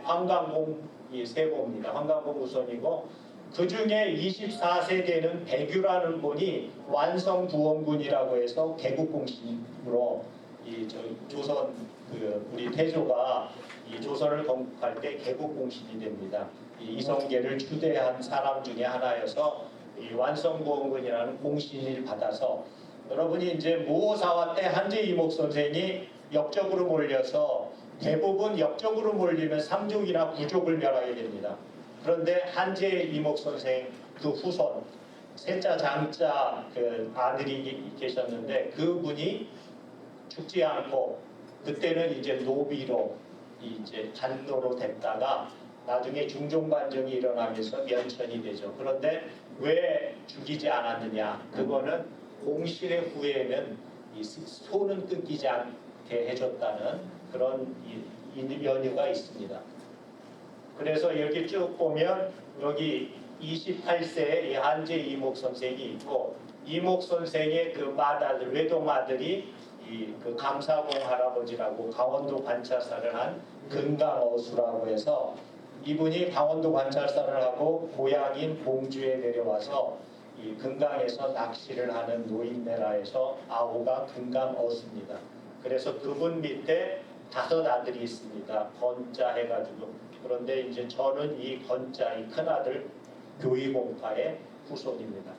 황강공 세고입니다. 황강공 우선이고 그 중에 24세대는 백유라는 분이 완성부원군이라고 해서 개국공신으로 조선 우리 태조가 이 조선을 건국할 때 개국공신이 됩니다. 이성계를 추대한 사람 중에 하나여서 이 완성부원군이라는 공신을 받아서 여러분이 이제 모사화 때 한재이목 선생이 역적으로 몰려서 대부분 역적으로 몰리면 3족이나 9족을 멸하게 됩니다. 그런데 한재이목 선생 그 후손 세자 장자 그 아들이 계셨는데 그분이 죽지 않고 그때는 이제 노비로 이제 단노로 됐다가 나중에 중종반정이 일어나면서 면천이 되죠. 그런데 왜 죽이지 않았느냐? 그거는 공실의 후에는 이 소는 끊기지 않게 해줬다는 그런 연유가 있습니다. 그래서 여기 쭉 보면 여기 28세에 이 한재 이목 선생이 있고 이목 선생의 그 마다들 외동아들이 그 감사공 할아버지라고 강원도 관찰사를 한 금강어수라고 해서 이분이 강원도 관찰사를 하고 고향인 봉주에 내려와서 이 금강에서 낚시를 하는 노인네라에서 아호가 금강어수입니다. 그래서 그분 밑에 5 아들이 있습니다. 건자 해가지고. 그런데 이제 저는 이 건자, 이 큰아들 교의공파의 후손입니다.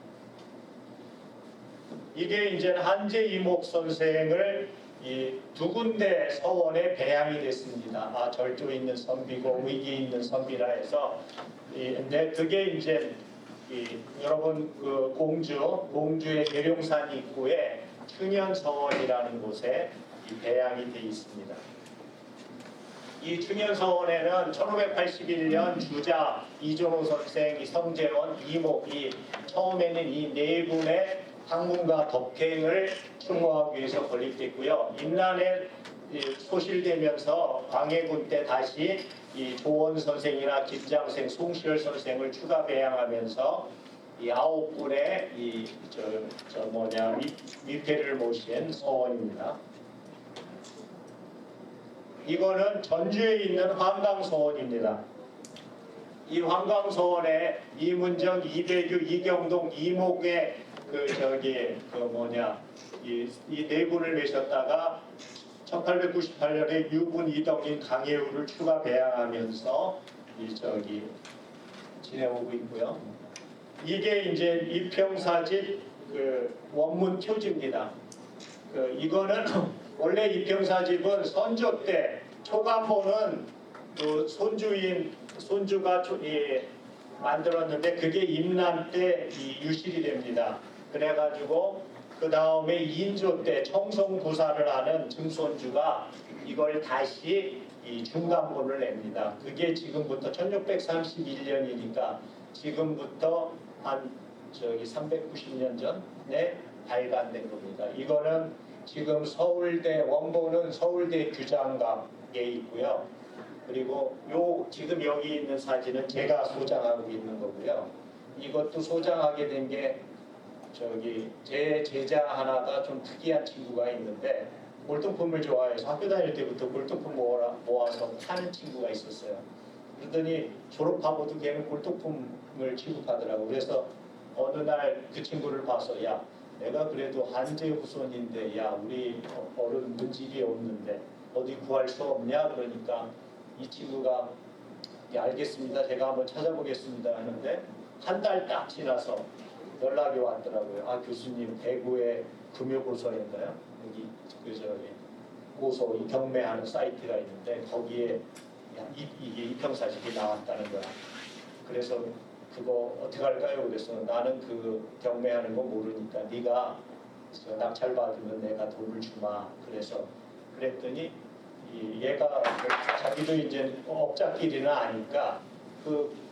이게 이제 한재 이목 선생을 이 2군데 서원에 배양이 됐습니다. 아, 절조 있는 선비고 의기 있는 선비라 해서 근데 그게 이제 여러분 그 공주의 계룡산 입구에 충현서원이라는 곳에 배양이 되어 있습니다. 이 충현서원에는 1581년 주자 이종호 선생, 이 성재원, 이목이 처음에는 이 4분의 학문과 덕행을 추모하기 위해서 건립됐고요. 임난에 소실되면서 광해군 때 다시 이 조원 선생이나 김장생, 송시열 선생을 추가 배양하면서 이 9분의 위패를 모신 서원입니다. 이거는 전주에 있는 환강서원입니다. 이 환강서원에 이문정, 이배규, 이경동, 이목의 이 4분을 내셨다가 1898년에 유분 이덕인 강혜우를 추가 배양하면서 지내오고 있고요. 이게 이제 이평사집 그 원문 표지입니다. 이거는 원래 이평사집은 선조 때 초간보는 그 손주가 만들었는데 그게 임난 때 유실이 됩니다. 그래가지고 그 다음에 인조 때 청송부사를 하는 증손주가 이걸 다시 이 중간본을 냅니다. 그게 지금부터 1631년이니까 지금부터 한 390년 전에 발간된 겁니다. 이거는 지금 서울대 원본은 서울대 규장각에 있고요. 그리고 지금 여기 있는 사진은 제가 소장하고 있는 거고요. 이것도 소장하게 된 게 제 제자 하나가 좀 특이한 친구가 있는데 골동품을 좋아해서 학교 다닐 때부터 골동품 모아서 파는 친구가 있었어요. 그러더니 졸업하고도 걔는 골동품을 취급하더라고. 그래서 어느 날 그 친구를 봐서 야, 내가 그래도 한재 후손인데 야, 우리 어른 문집이 없는데 어디 구할 수 없냐? 그러니까 이 친구가 알겠습니다. 제가 한번 찾아보겠습니다 하는데 한 달 딱 지나서 연락이 왔더라고요. 아, 교수님 대구에 금요고서인가요? 여기 고소 경매하는 사이트가 있는데 거기에 이게 이평사집이 나왔다는 거야. 그래서 그거 어떻게 할까요? 그래서 나는 그 경매하는 거 모르니까 네가 낙찰받으면 내가 돈을 주마. 그랬더니 얘가 자기도 이제 업자끼리는 아니까 그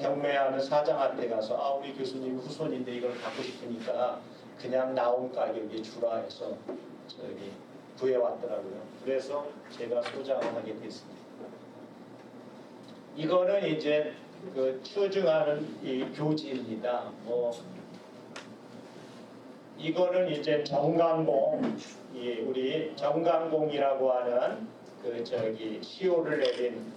경매하는 사장한테 가서 우리 교수님 후손인데 이걸 갖고 싶으니까 그냥 나온 가격에 주라 해서 구해왔더라고요. 그래서 제가 소장을 하게 됐습니다. 이거는 이제 그 추증하는 이 교지입니다. 이거는 이제 정강공, 우리 정강공이라고 하는 시호를 내린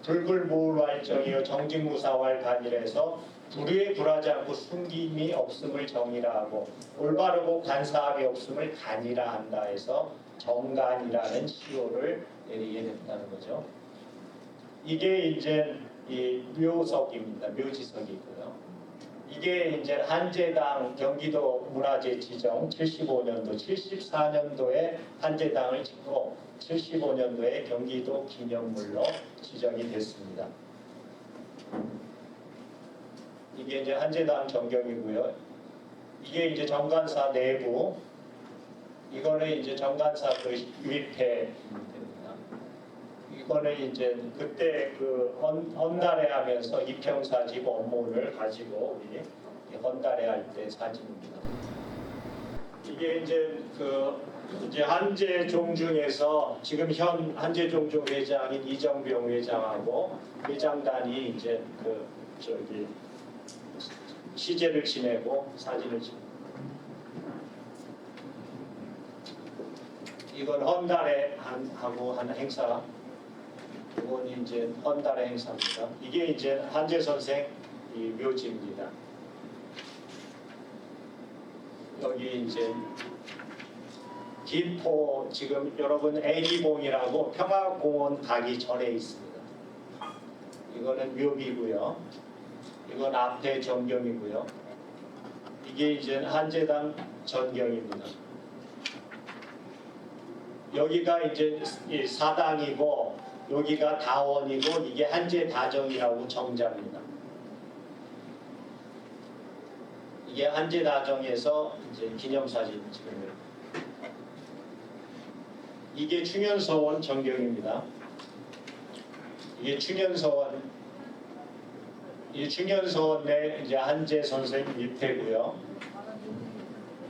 불불무활정이요 정직무사활간이라서 불의에 굴하지 않고 숨김이 없음을 정이라 하고 올바르고 간사함이 없음을 간이라 한다 해서 정간이라는 시호를 내리게 됐다는 거죠. 이게 이제 이 묘석입니다. 묘지석이고요. 이게 이제 한재당 경기도 문화재 지정 75년도, 74년도에 한재당을 짓고 75년도에 경기도 기념물로 지정이 됐습니다. 이게 이제 한재당 전경이고요. 이게 이제 정관사 내부 이거는 이제 정관사 그 유입회 됩니다. 이거는 이제 그때 그 헌달에 하면서 이평사집 업무를 가지고 우리 헌달에 할 때 사진입니다. 이게 이제 이제 한재종 중에서 지금 현 한재종중 회장인 이정병 회장하고 회장단이 이제 시제를 지내고 사진을 찍고 이건 헌달에 하고 하는 행사. 이건 이제 헌달의 행사입니다. 이게 이제 한재 선생 이 묘지입니다. 여기 이제 김포 지금 여러분 애리봉이라고 평화공원 가기 전에 있습니다. 이거는 묘비고요. 이건 앞에 전경이고요. 이게 이제 한재당 전경입니다. 여기가 이제 사당이고 여기가 다원이고 이게 한재 다정이라고 정자입니다. 이게 한재 다정에서 이제 기념사진 찍은 이게 충현서원 전경입니다. 이게 충현서원 내 이제 한재 선생님 밑에고요.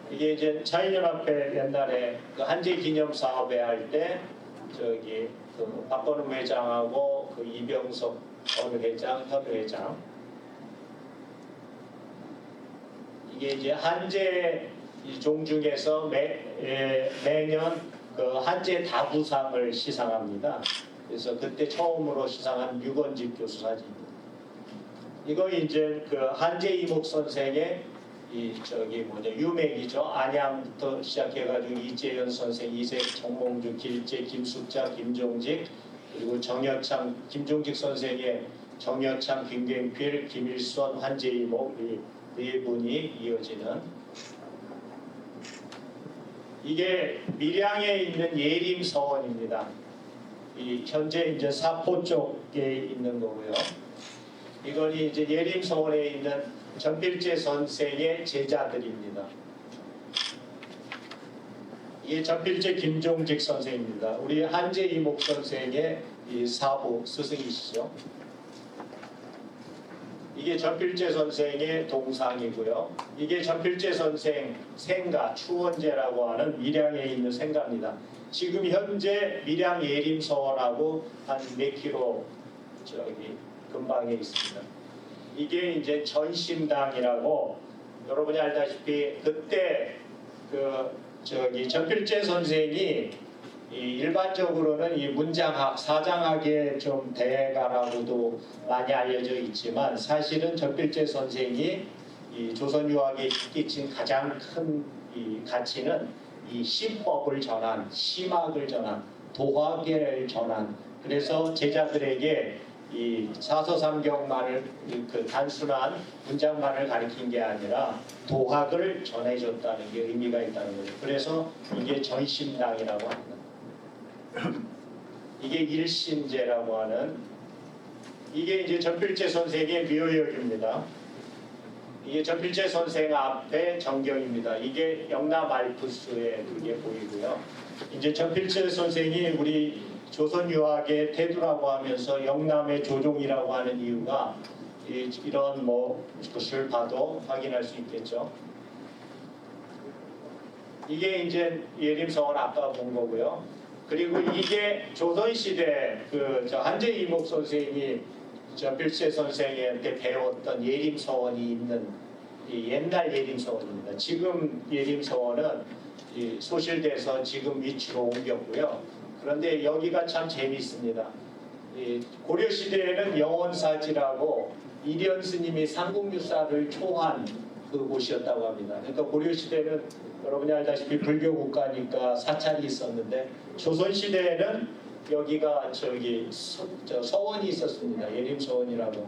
이게 이제 자유연합회 옛날에 그 한재 기념 사업회 할 때 저기 그 박건우 회장하고 그 이병석 어느 회장, 현 회장 이게 이제 한재 종중에서 매년 그 한재 다부상을 시상합니다. 그래서 그때 처음으로 시상한 유건집 교수 사진입니다. 이거 이제 그 한재 이목 선생의 유맥이죠. 안양부터 시작해가지고 이재현 선생, 이색, 정몽주, 길재, 김숙자, 김종직 그리고 정여창, 김종직 선생의 정여창, 김경필, 김일선, 한재 이목 이 네 분이 이어지는 이게 밀양에 있는 예림서원입니다. 이 현재 이제 사포 쪽에 있는 거고요. 이건 이제 예림서원에 있는 전필재 선생의 제자들입니다. 이게 전필재 김종직 선생입니다. 우리 한재 이목 선생의 이 사부 스승이시죠. 이게 전필재 선생의 동상이고요. 이게 전필재 선생 생가 추원제라고 하는 밀양에 있는 생가입니다. 지금 현재 밀양 예림서원하고 한 몇 킬로 저기 근방에 있습니다. 이게 이제 전심당이라고 여러분이 알다시피 그때 전필재 선생이 일반적으로는 이 문장학, 사장학의 좀 대가라고도 많이 알려져 있지만 사실은 전필재 선생이 이 조선 유학에 끼친 가장 큰 이 가치는 이 시법을 전한, 심학을 전한, 도화계를 전한 그래서 제자들에게 이 사서삼경만을 그 단순한 문장만을 가리킨 게 아니라 도학을 전해줬다는 게 의미가 있다는 거죠. 그래서 이게 전심당이라고 합니다. 이게 일신제라고 하는 이게 이제 전필재 선생의 묘역입니다. 이게 전필재 선생 앞에 정경입니다. 이게 영남 알프스에 그게 보이고요. 이제 전필재 선생이 우리 조선 유학의 태두라고 하면서 영남의 조종이라고 하는 이유가 이런 것을 봐도 확인할 수 있겠죠. 이게 이제 예림서원 아까 본 거고요. 그리고 이게 조선시대 한재 이목 선생이 전필재 선생한테 배웠던 예림서원이 있는 이 옛날 예림서원입니다. 지금 예림서원은 소실돼서 지금 위치로 옮겼고요. 그런데 여기가 참 재미있습니다. 고려시대에는 영원사지라고 이련 스님이 삼국유사를 초한 그 곳이었다고 합니다. 그러니까 고려시대는 여러분이 알다시피 불교 국가니까 사찰이 있었는데 조선시대에는 여기가 서원이 있었습니다. 예림서원이라고.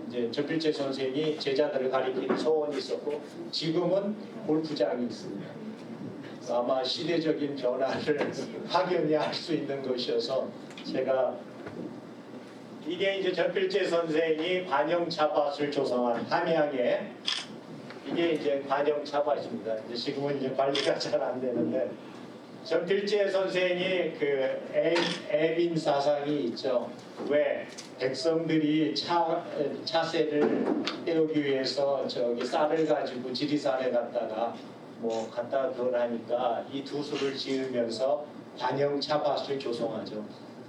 이제 전필재 선생이 제자들을 가리키는 서원이 있었고 지금은 골프장이 있습니다. 아마 시대적인 변화를 확연히 알 수 있는 것이어서 제가 이게 이제 전필재 선생이 관영차밭을 조성한 함양에 이게 이제 관영차밭입니다. 이제 지금은 이제 관리가 잘 안 되는데 전필재 선생이 그 애민 사상이 있죠. 왜 백성들이 차세를 때우기 위해서 저기 쌀을 가지고 지리산에 갔다가 뭐 갖다 그러니까 이 두 수를 지으면서 관영 차밭을 조성하죠.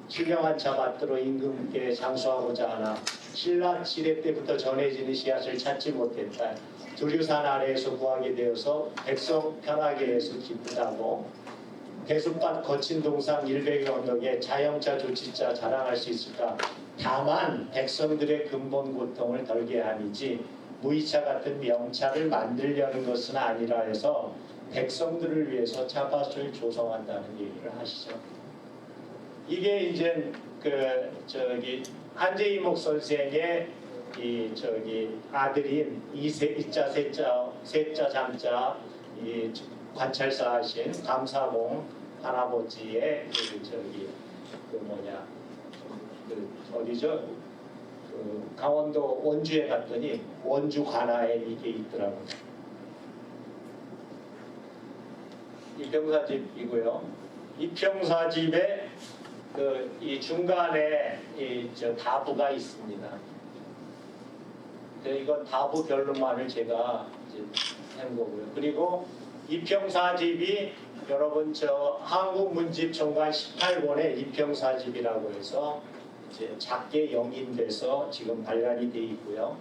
훌륭한 차밭으로 임금께 장수하고자 하나 신라 시대 때부터 전해지는 씨앗을 찾지 못했다. 두류산 아래에서 구하게 되어서 백성 편하게 해서 기쁘다고 대숲밭 거친 동상 일백의 언덕에 자영차 조치자 자랑할 수 있을까? 다만 백성들의 근본 고통을 덜게 함이지 무이차 같은 명차를 만들려는 것은 아니라 해서 백성들을 위해서 차밭을 조성한다는 얘기를 하시죠. 이게 이제 그 저기 한재이목 선생의 이 저기 아들인 이자 세자 잠자 이 관찰사 하신 감사봉 할아버지의 그 저기 그 뭐냐 그 어디죠? 그 강원도 원주에 갔더니 원주 관아에 이게 있더라고요. 이평사집이고요. 이평사집에 그 이 중간에 이 저 다부가 있습니다. 이건 다부 결론만을 제가 이제 한 거고요. 그리고 이평사집이 여러분 저 한국문집 정관 18권에 이평사집이라고 해서 이제 작게 영인돼서 지금 발간이 돼 있고요.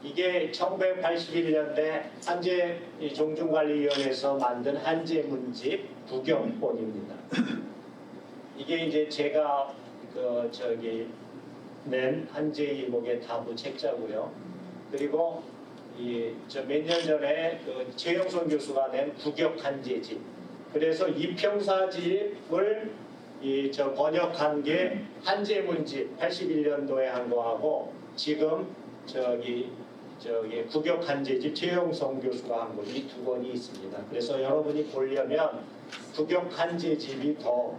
이게 1981년대 한재 종중관리위원회에서 만든 한재문집 부경본입니다. 이게 이제 제가 그 저기 낸 한재이목의 다부 책자고요. 그리고 이 저 몇 년 전에 그 최영선 교수가 낸 국역한재집. 그래서 이평사집을 이 저 번역한 게 한재문집 81년도에 한 거하고 지금 저기 국역한재집 최영선 교수가 한 거 이 두 권이 있습니다. 그래서 여러분이 보려면 국역한재집이 더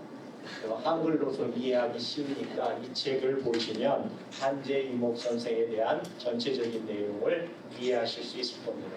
한글로서 이해하기 쉬우니까 이 책을 보시면 한재이목 선생에 대한 전체적인 내용을 이해하실 수 있을 겁니다.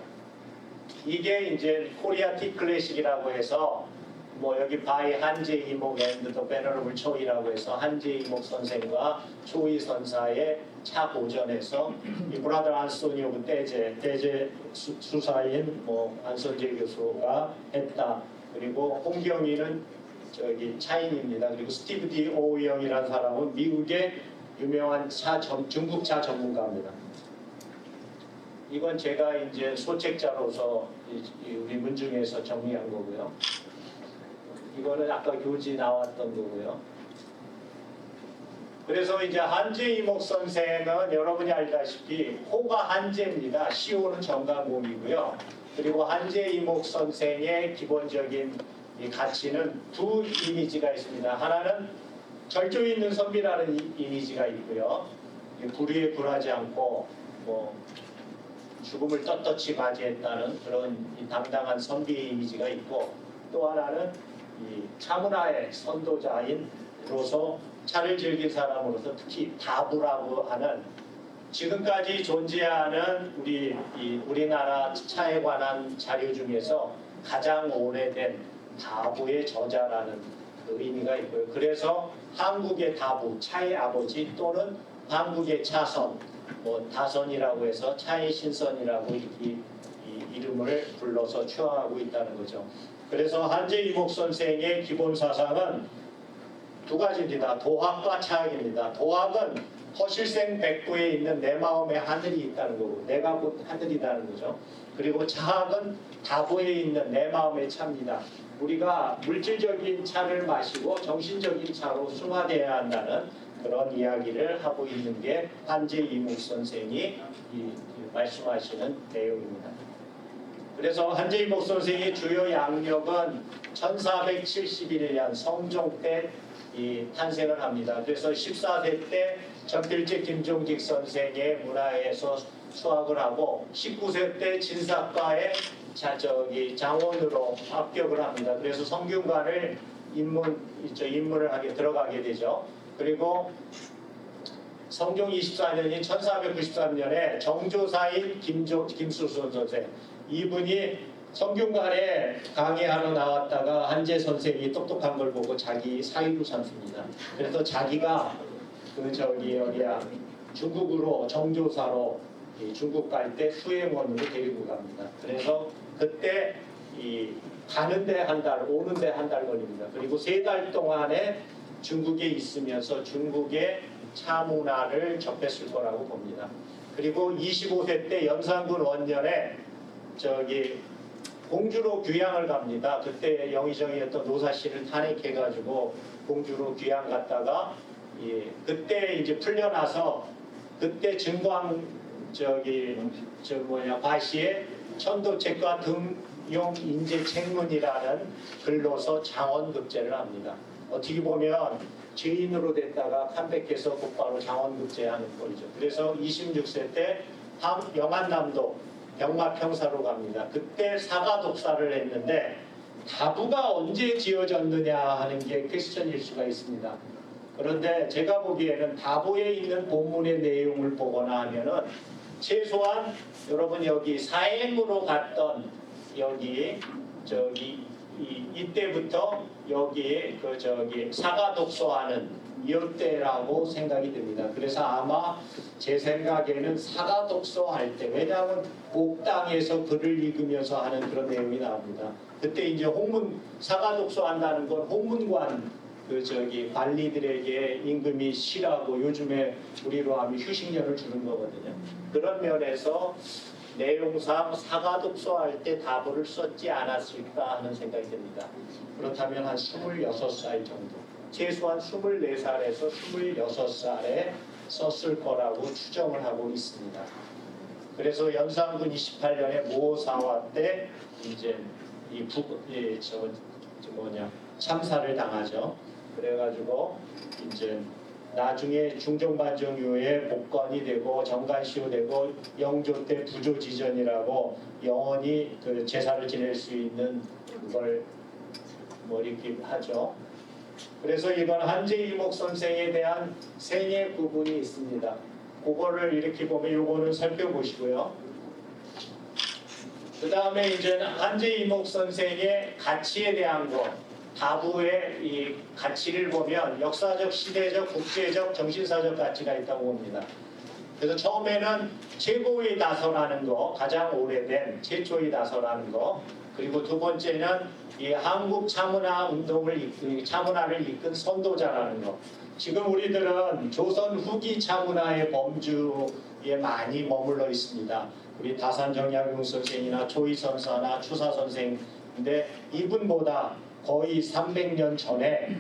이게 이제 코리아 티 클래식이라고 해서 뭐 여기 바이 한재이목 앤드 더 베너러블 초이라고 해서 한재이목 선생과 초이 선사의 차 고전에서 이 브라더 안소니오 대제 수사인 뭐 안선재 교수가 했다. 그리고 홍경희는 저기 차인입니다. 그리고 스티브 디 오우영이라는 사람은 미국의 유명한 중국 차 전문가입니다. 이건 제가 이제 소책자로서 우리 문중에서 정리한 거고요. 이거는 아까 교지 나왔던 거고요. 그래서 이제 한재이목 선생은 여러분이 알다시피 호가 한재입니다. 시호는 정강공이고요. 그리고 한재이목 선생의 기본적인 이 가치는 두 이미지가 있습니다. 하나는 절조에 있는 선비라는 이미지가 있고요. 불의에 굴하지 않고 뭐 죽음을 떳떳이 맞이했다는 그런 당당한 선비의 이미지가 있고, 또 하나는 이 차문화의 선도자인으로서 차를 즐긴 사람으로서 특히 다부라고 하는 지금까지 존재하는 우리나라 차에 관한 자료 중에서 가장 오래된 다부의 저자라는 그 의미가 있고요. 그래서 한국의 다부, 차의 아버지 또는 한국의 차선, 뭐 다선이라고 해서 차의 신선이라고 이 이름을 불러서 추앙하고 있다는 거죠. 그래서 한재이목 선생의 기본 사상은 두 가지입니다. 도학과 차학입니다. 도학은 허실생 백구에 있는 내 마음에 하늘이 있다는 거고, 내가 곧 하늘이라는 거죠. 그리고 차학은 다부에 있는 내 마음의 차입니다. 우리가 물질적인 차를 마시고 정신적인 차로 승화되어야 한다는 그런 이야기를 하고 있는 게 한재이목 선생이 말씀하시는 내용입니다. 그래서 한재이목 선생의 주요 양력은 1471년 성종 때 탄생을 합니다. 그래서 14세 때 전필재 김종직 선생의 문화에서 수학을 하고 19세 때 진사과에 장원으로 합격을 합니다. 그래서 성균관을 입문을 하게 들어가게 되죠. 그리고 성종 24년인 1493년에 정조사인 김수순 선생, 이분이 성균관에 강의하러 나왔다가 한재 선생이 똑똑한 걸 보고 자기 사위로 삼습니다. 그래서 자기가 어디야 중국으로 정조사로 중국 갈 때 수행원으로 데리고 갑니다. 그래서 그때 가는데 한 달, 오는데 한 달 걸립니다. 그리고 3달 동안에 중국에 있으면서 중국의 차 문화를 접했을 거라고 봅니다. 그리고 25세 때 연산군 원년에 공주로 귀향을 갑니다. 그때 영의정이었던 노사씨를 탄핵해가지고 공주로 귀향 갔다가 그때 이제 풀려나서 그때 증광 바시의 천도책과 등용 인재 책문이라는 글로서 장원급제를 합니다. 어떻게 보면 죄인으로 됐다가 컴백해서 곧바로 장원급제하는 꼴이죠. 그래서 26세 때 영안남도 병마평사로 갑니다. 그때 사가 독사를 했는데 다부가 언제 지어졌느냐 하는 게 퀘스천일 수가 있습니다. 그런데 제가 보기에는 다부에 있는 본문의 내용을 보거나 하면은 최소한 여러분 여기 사행으로 갔던 이때부터 여기에 사가 독서하는 이때라고 생각이 듭니다. 그래서 아마 제 생각에는 사가 독서할 때, 왜냐하면 옥당에서 글을 읽으면서 하는 그런 내용이 나옵니다. 그때 이제 사가 독서한다는 건 홍문관 관리들에게 임금이 쉬라고 요즘에 우리로 하면 휴식년을 주는 거거든요. 그런 면에서 내용상 사가 독서할 때 다부를 썼지 않았을까 하는 생각이 듭니다. 그렇다면 한 26살 정도, 최소한 24살에서 26살에 썼을 거라고 추정을 하고 있습니다. 그래서 연산군 28년에 모사화 때 이제 참사를 당하죠. 그래가지고 이제 나중에 중종반정 이후에 복권이 되고 정관시효 되고 영조 때 부조지전이라고 영원히 그 제사를 지낼 수 있는 걸 이렇게 하죠. 그래서 이건 한재 이목 선생에 대한 생애 부분이 있습니다. 그거를 이렇게 보면 요거는 살펴보시고요. 그 다음에 이제 한재 이목 선생의 가치에 대한 거, 다부의 이 가치를 보면 역사적, 시대적, 국제적, 정신사적 가치가 있다고 봅니다. 그래서 처음에는 최고의 다서라는 거, 가장 오래된 최초의 다서라는 거, 그리고 두 번째는 이 한국 차문화 운동을 차문화를 이끈 선도자라는 거. 지금 우리들은 조선 후기 차문화의 범주에 많이 머물러 있습니다. 우리 다산정약용 선생이나 조희선사나 추사 선생인데 이분보다 거의 300년 전에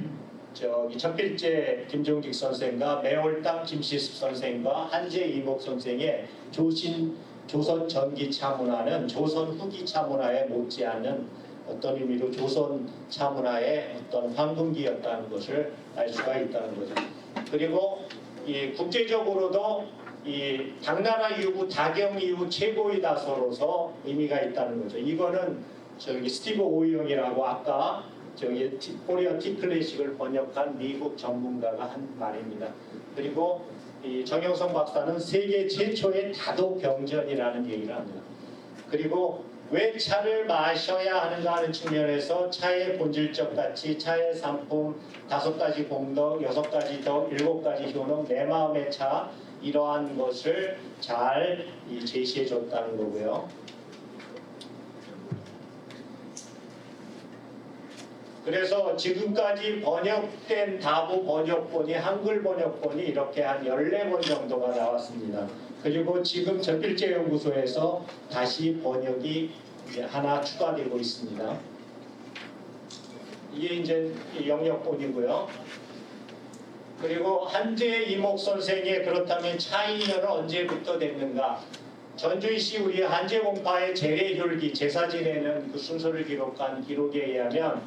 첫필제 김종직 선생과 매월당 김시습 선생과 한재 이목 선생의 조선 전기 차문화는 조선 후기 차문화에 못지않는 어떤 의미로 조선 차문화의 어떤 황금기였다는 것을 알 수가 있다는 거죠. 그리고 이 국제적으로도 이 당나라 이후 다경 이후 최고의 다서로서 의미가 있다는 거죠. 이거는 스티브 오이영이라고 아까 코리아 티클래식을 번역한 미국 전문가가 한 말입니다. 그리고 이 정영성 박사는 세계 최초의 다도병전이라는 얘기를 합니다. 그리고 왜 차를 마셔야 하는가 하는 측면에서 차의 본질적 가치, 차의 상품, 5가지 공덕, 6가지 덕, 7가지 효능, 내 마음의 차, 이러한 것을 잘 제시해 줬다는 거고요. 그래서 지금까지 번역된 다부 번역본이 한글 번역본이 이렇게 한 14권 정도가 나왔습니다. 그리고 지금 전필제연구소에서 다시 번역이 하나 추가되고 있습니다. 이게 이제 영역본이고요. 그리고 한재 이목 선생의 그렇다면 차이는 언제부터 됐는가? 전주시 우리 한재공파의 제례혈기 제사 지내는 그 순서를 기록한 기록에 의하면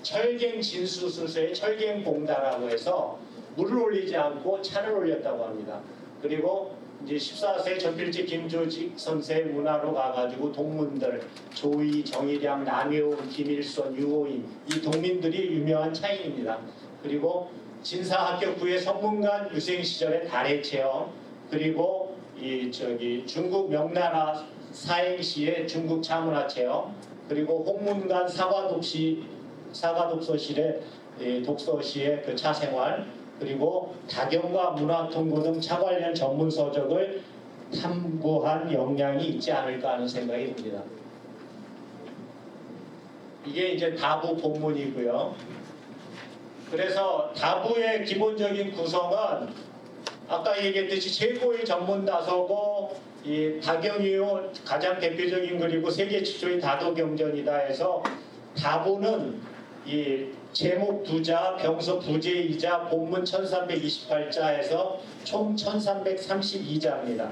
철갱 진수 순서의 철갱봉다라고 해서 물을 올리지 않고 차를 올렸다고 합니다. 그리고 이제 14세 전필제 김조직 선생 문화로 가가지고 동문들 조이, 정일양, 남효운, 김일선, 유호인 이 동민들이 유명한 차인입니다. 그리고 진사학교 구의 성문관 유생 시절의 달의 체험, 그리고 중국 명나라 사행시의 중국 차문화 체험, 그리고 홍문관 사과독서실의 독서시의 그 차생활, 그리고 다경과 문화통고 등 차 관련 전문 서적을 탐구한 역량이 있지 않을까 하는 생각이 듭니다. 이게 이제 다부 본문이고요. 그래서 다부의 기본적인 구성은 아까 얘기했듯이 최고의 전문 다서고 이 다경이요 가장 대표적인 그리고 세계 최초의 다도 경전이다 해서 다부는 이 제목 2자, 병서 부제이자 본문 1328자에서 총 1332자입니다.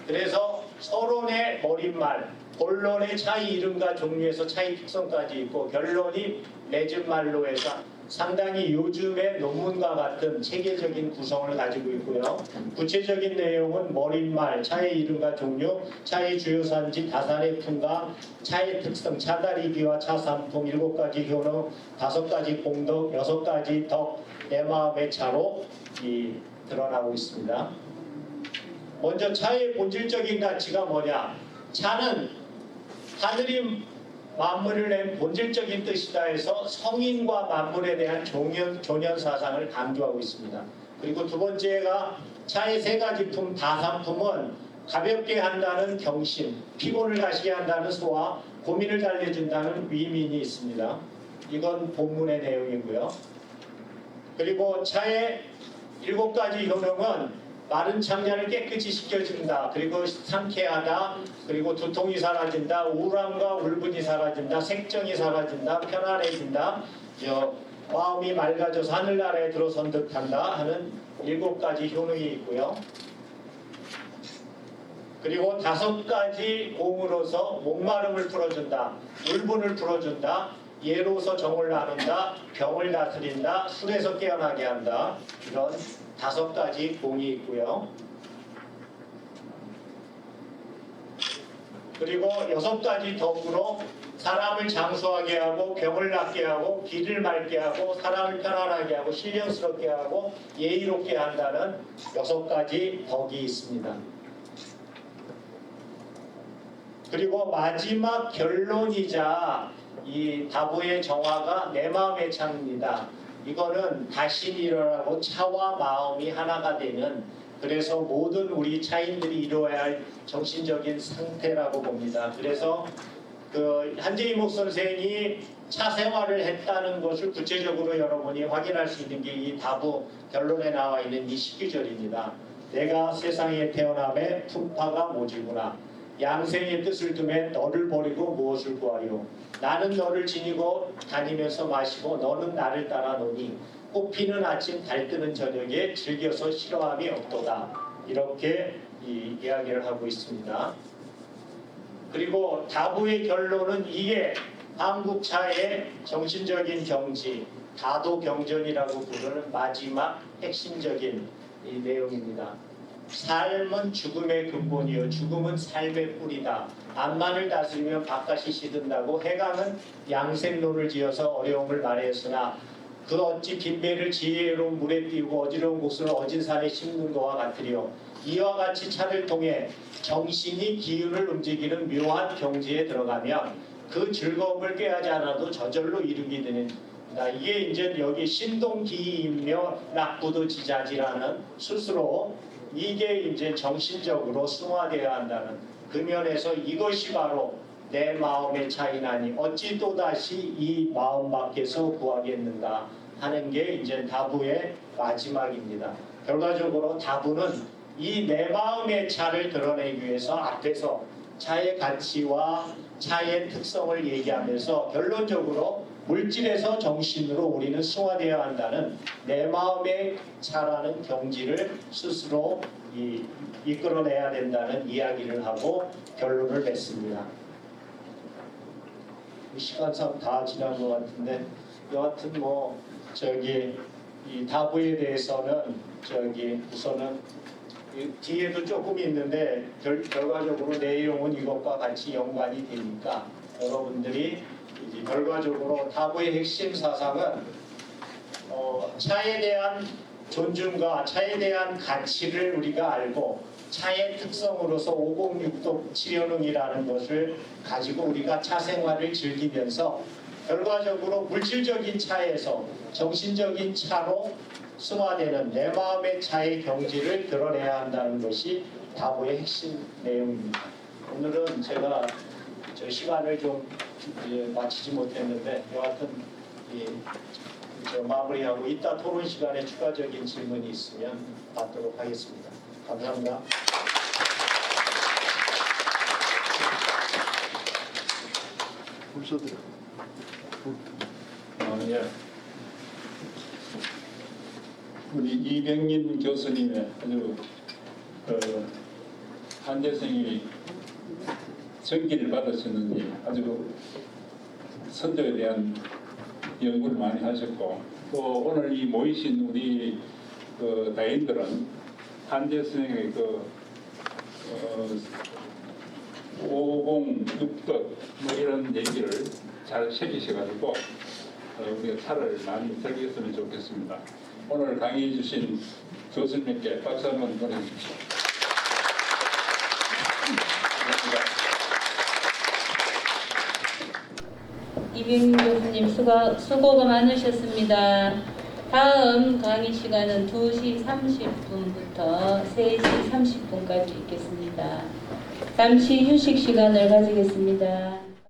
그래서 서론의 머릿말, 본론의 차이 이름과 종류에서 차이 특성까지 있고 결론이 맺은 말로 해서 상당히 요즘의 논문과 같은 체계적인 구성을 가지고 있고요. 구체적인 내용은 머릿말, 차의 이름과 종류, 차의 주요 산지, 다산의 풍가, 차의 특성, 차다리기와 차산품, 7가지 효능, 5가지 공덕, 6가지 덕, 내 마음의 차로 드러나고 있습니다. 먼저 차의 본질적인 가치가 뭐냐? 차는 하늘이 만물을 낸 본질적인 뜻이다 해서 성인과 만물에 대한 조년 사상을 강조하고 있습니다. 그리고 두 번째가 차의 3가지 품, 다산품은 가볍게 한다는 경심, 피곤을 가시게 한다는 소화, 고민을 달래준다는 위민이 있습니다. 이건 본문의 내용이고요. 그리고 차의 7가지 효능은 마른 창자를 깨끗이 씻겨준다. 그리고 상쾌하다. 그리고 두통이 사라진다. 우울함과 울분이 사라진다. 색정이 사라진다. 편안해진다. 마음이 맑아져서 하늘나라에 들어선 듯한다 하는 7가지 효능이 있고요. 그리고 5가지 공으로서 목마름을 풀어준다. 울분을 풀어준다. 예로서 정을 나눈다. 병을 다스린다. 술에서 깨어나게 한다. 이런 5가지 공이 있고요. 그리고 6가지 덕으로 사람을 장수하게 하고 병을 낫게 하고 길을 맑게 하고 사람을 편안하게 하고 신령스럽게 하고 예의롭게 한다는 6가지 덕이 있습니다. 그리고 마지막 결론이자 이 다부의 정화가 내 마음의 창입니다. 이거는 다시 일어나고 차와 마음이 하나가 되는, 그래서 모든 우리 차인들이 이루어야 할 정신적인 상태라고 봅니다. 그래서 그 한재희 목 선생이 차 생활을 했다는 것을 구체적으로 여러분이 확인할 수 있는 게 이 다부 결론에 나와 있는 이 12절입니다. 내가 세상에 태어남에 풍파가 모지구나. 양생의 뜻을 두매 너를 버리고 무엇을 구하요. 나는 너를 지니고 다니면서 마시고 너는 나를 따라 노니 꽃피는 아침 달뜨는 저녁에 즐겨서 싫어함이 없도다. 이렇게 이야기를 하고 있습니다. 그리고 다부의 결론은 이게 한국차의 정신적인 경지, 다도 경전이라고 부르는 마지막 핵심적인 이 내용입니다. 삶은 죽음의 근본이요 죽음은 삶의 뿌리다. 암만을 다스리면 바깥이 시든다고 해강은 양생로를 지어서 어려움을 말했으나 그 어찌 빈배를 지혜로운 물에 띄우고 어지러운 곳을 어진 산에 심는 것과 같으리요. 이와 같이 차를 통해 정신이 기운을 움직이는 묘한 경지에 들어가면 그 즐거움을 꾀하지 않아도 저절로 이루게 되는, 이게 이제 여기 신동기이며 낙부도 지자지라는 스스로 이게 이제 정신적으로 승화되어야 한다는 그 면에서 이것이 바로 내 마음의 차이나니 어찌 또다시 이 마음 밖에서 구하겠는가 하는 게 이제 다부의 마지막입니다. 결과적으로 다부는 이 내 마음의 차를 드러내기 위해서 앞에서 차의 가치와 차의 특성을 얘기하면서 결론적으로 물질에서 정신으로 우리는 승화되어야 한다는 내 마음의 차라는 경지를 스스로 이끌어내야 된다는 이야기를 하고 결론을 맺습니다. 시간상 다 지난 것 같은데 여하튼 이 다부에 대해서는 우선은 뒤에도 조금 있는데 결과적으로 내용은 이것과 같이 연관이 되니까 여러분들이 이제 결과적으로 다부의 핵심 사상은 차에 대한 존중과 차에 대한 가치를 우리가 알고 차의 특성으로서 506도 치료능이라는 것을 가지고 우리가 차 생활을 즐기면서 결과적으로 물질적인 차에서 정신적인 차로 승화되는 내 마음의 차의 경지를 드러내야 한다는 것이 다보의 핵심 내용입니다. 오늘은 제가 저 시간을 좀 마치지 못했는데 여하튼 마무리하고 이따 토론 시간에 추가적인 질문이 있으면 받도록 하겠습니다. 감사합니다. 불서드려. 예. 우리 이병민 교수님의 아주 한재생이 전기를 받으셨는지 아주 선조에 대한 연구를 많이 하셨고 또 오늘 이 모이신 우리 다인들은 한재생의 506덕 뭐 이런 얘기를 잘 새기셔가지고 우리가 차를 많이 즐겼으면 좋겠습니다. 오늘 강의해 주신 교수님께 박수 한번 보내주십시오. 이병민 교수님 수고가 많으셨습니다. 다음 강의 시간은 2시 30분부터 3시 30분까지 있겠습니다. 잠시 휴식 시간을 가지겠습니다.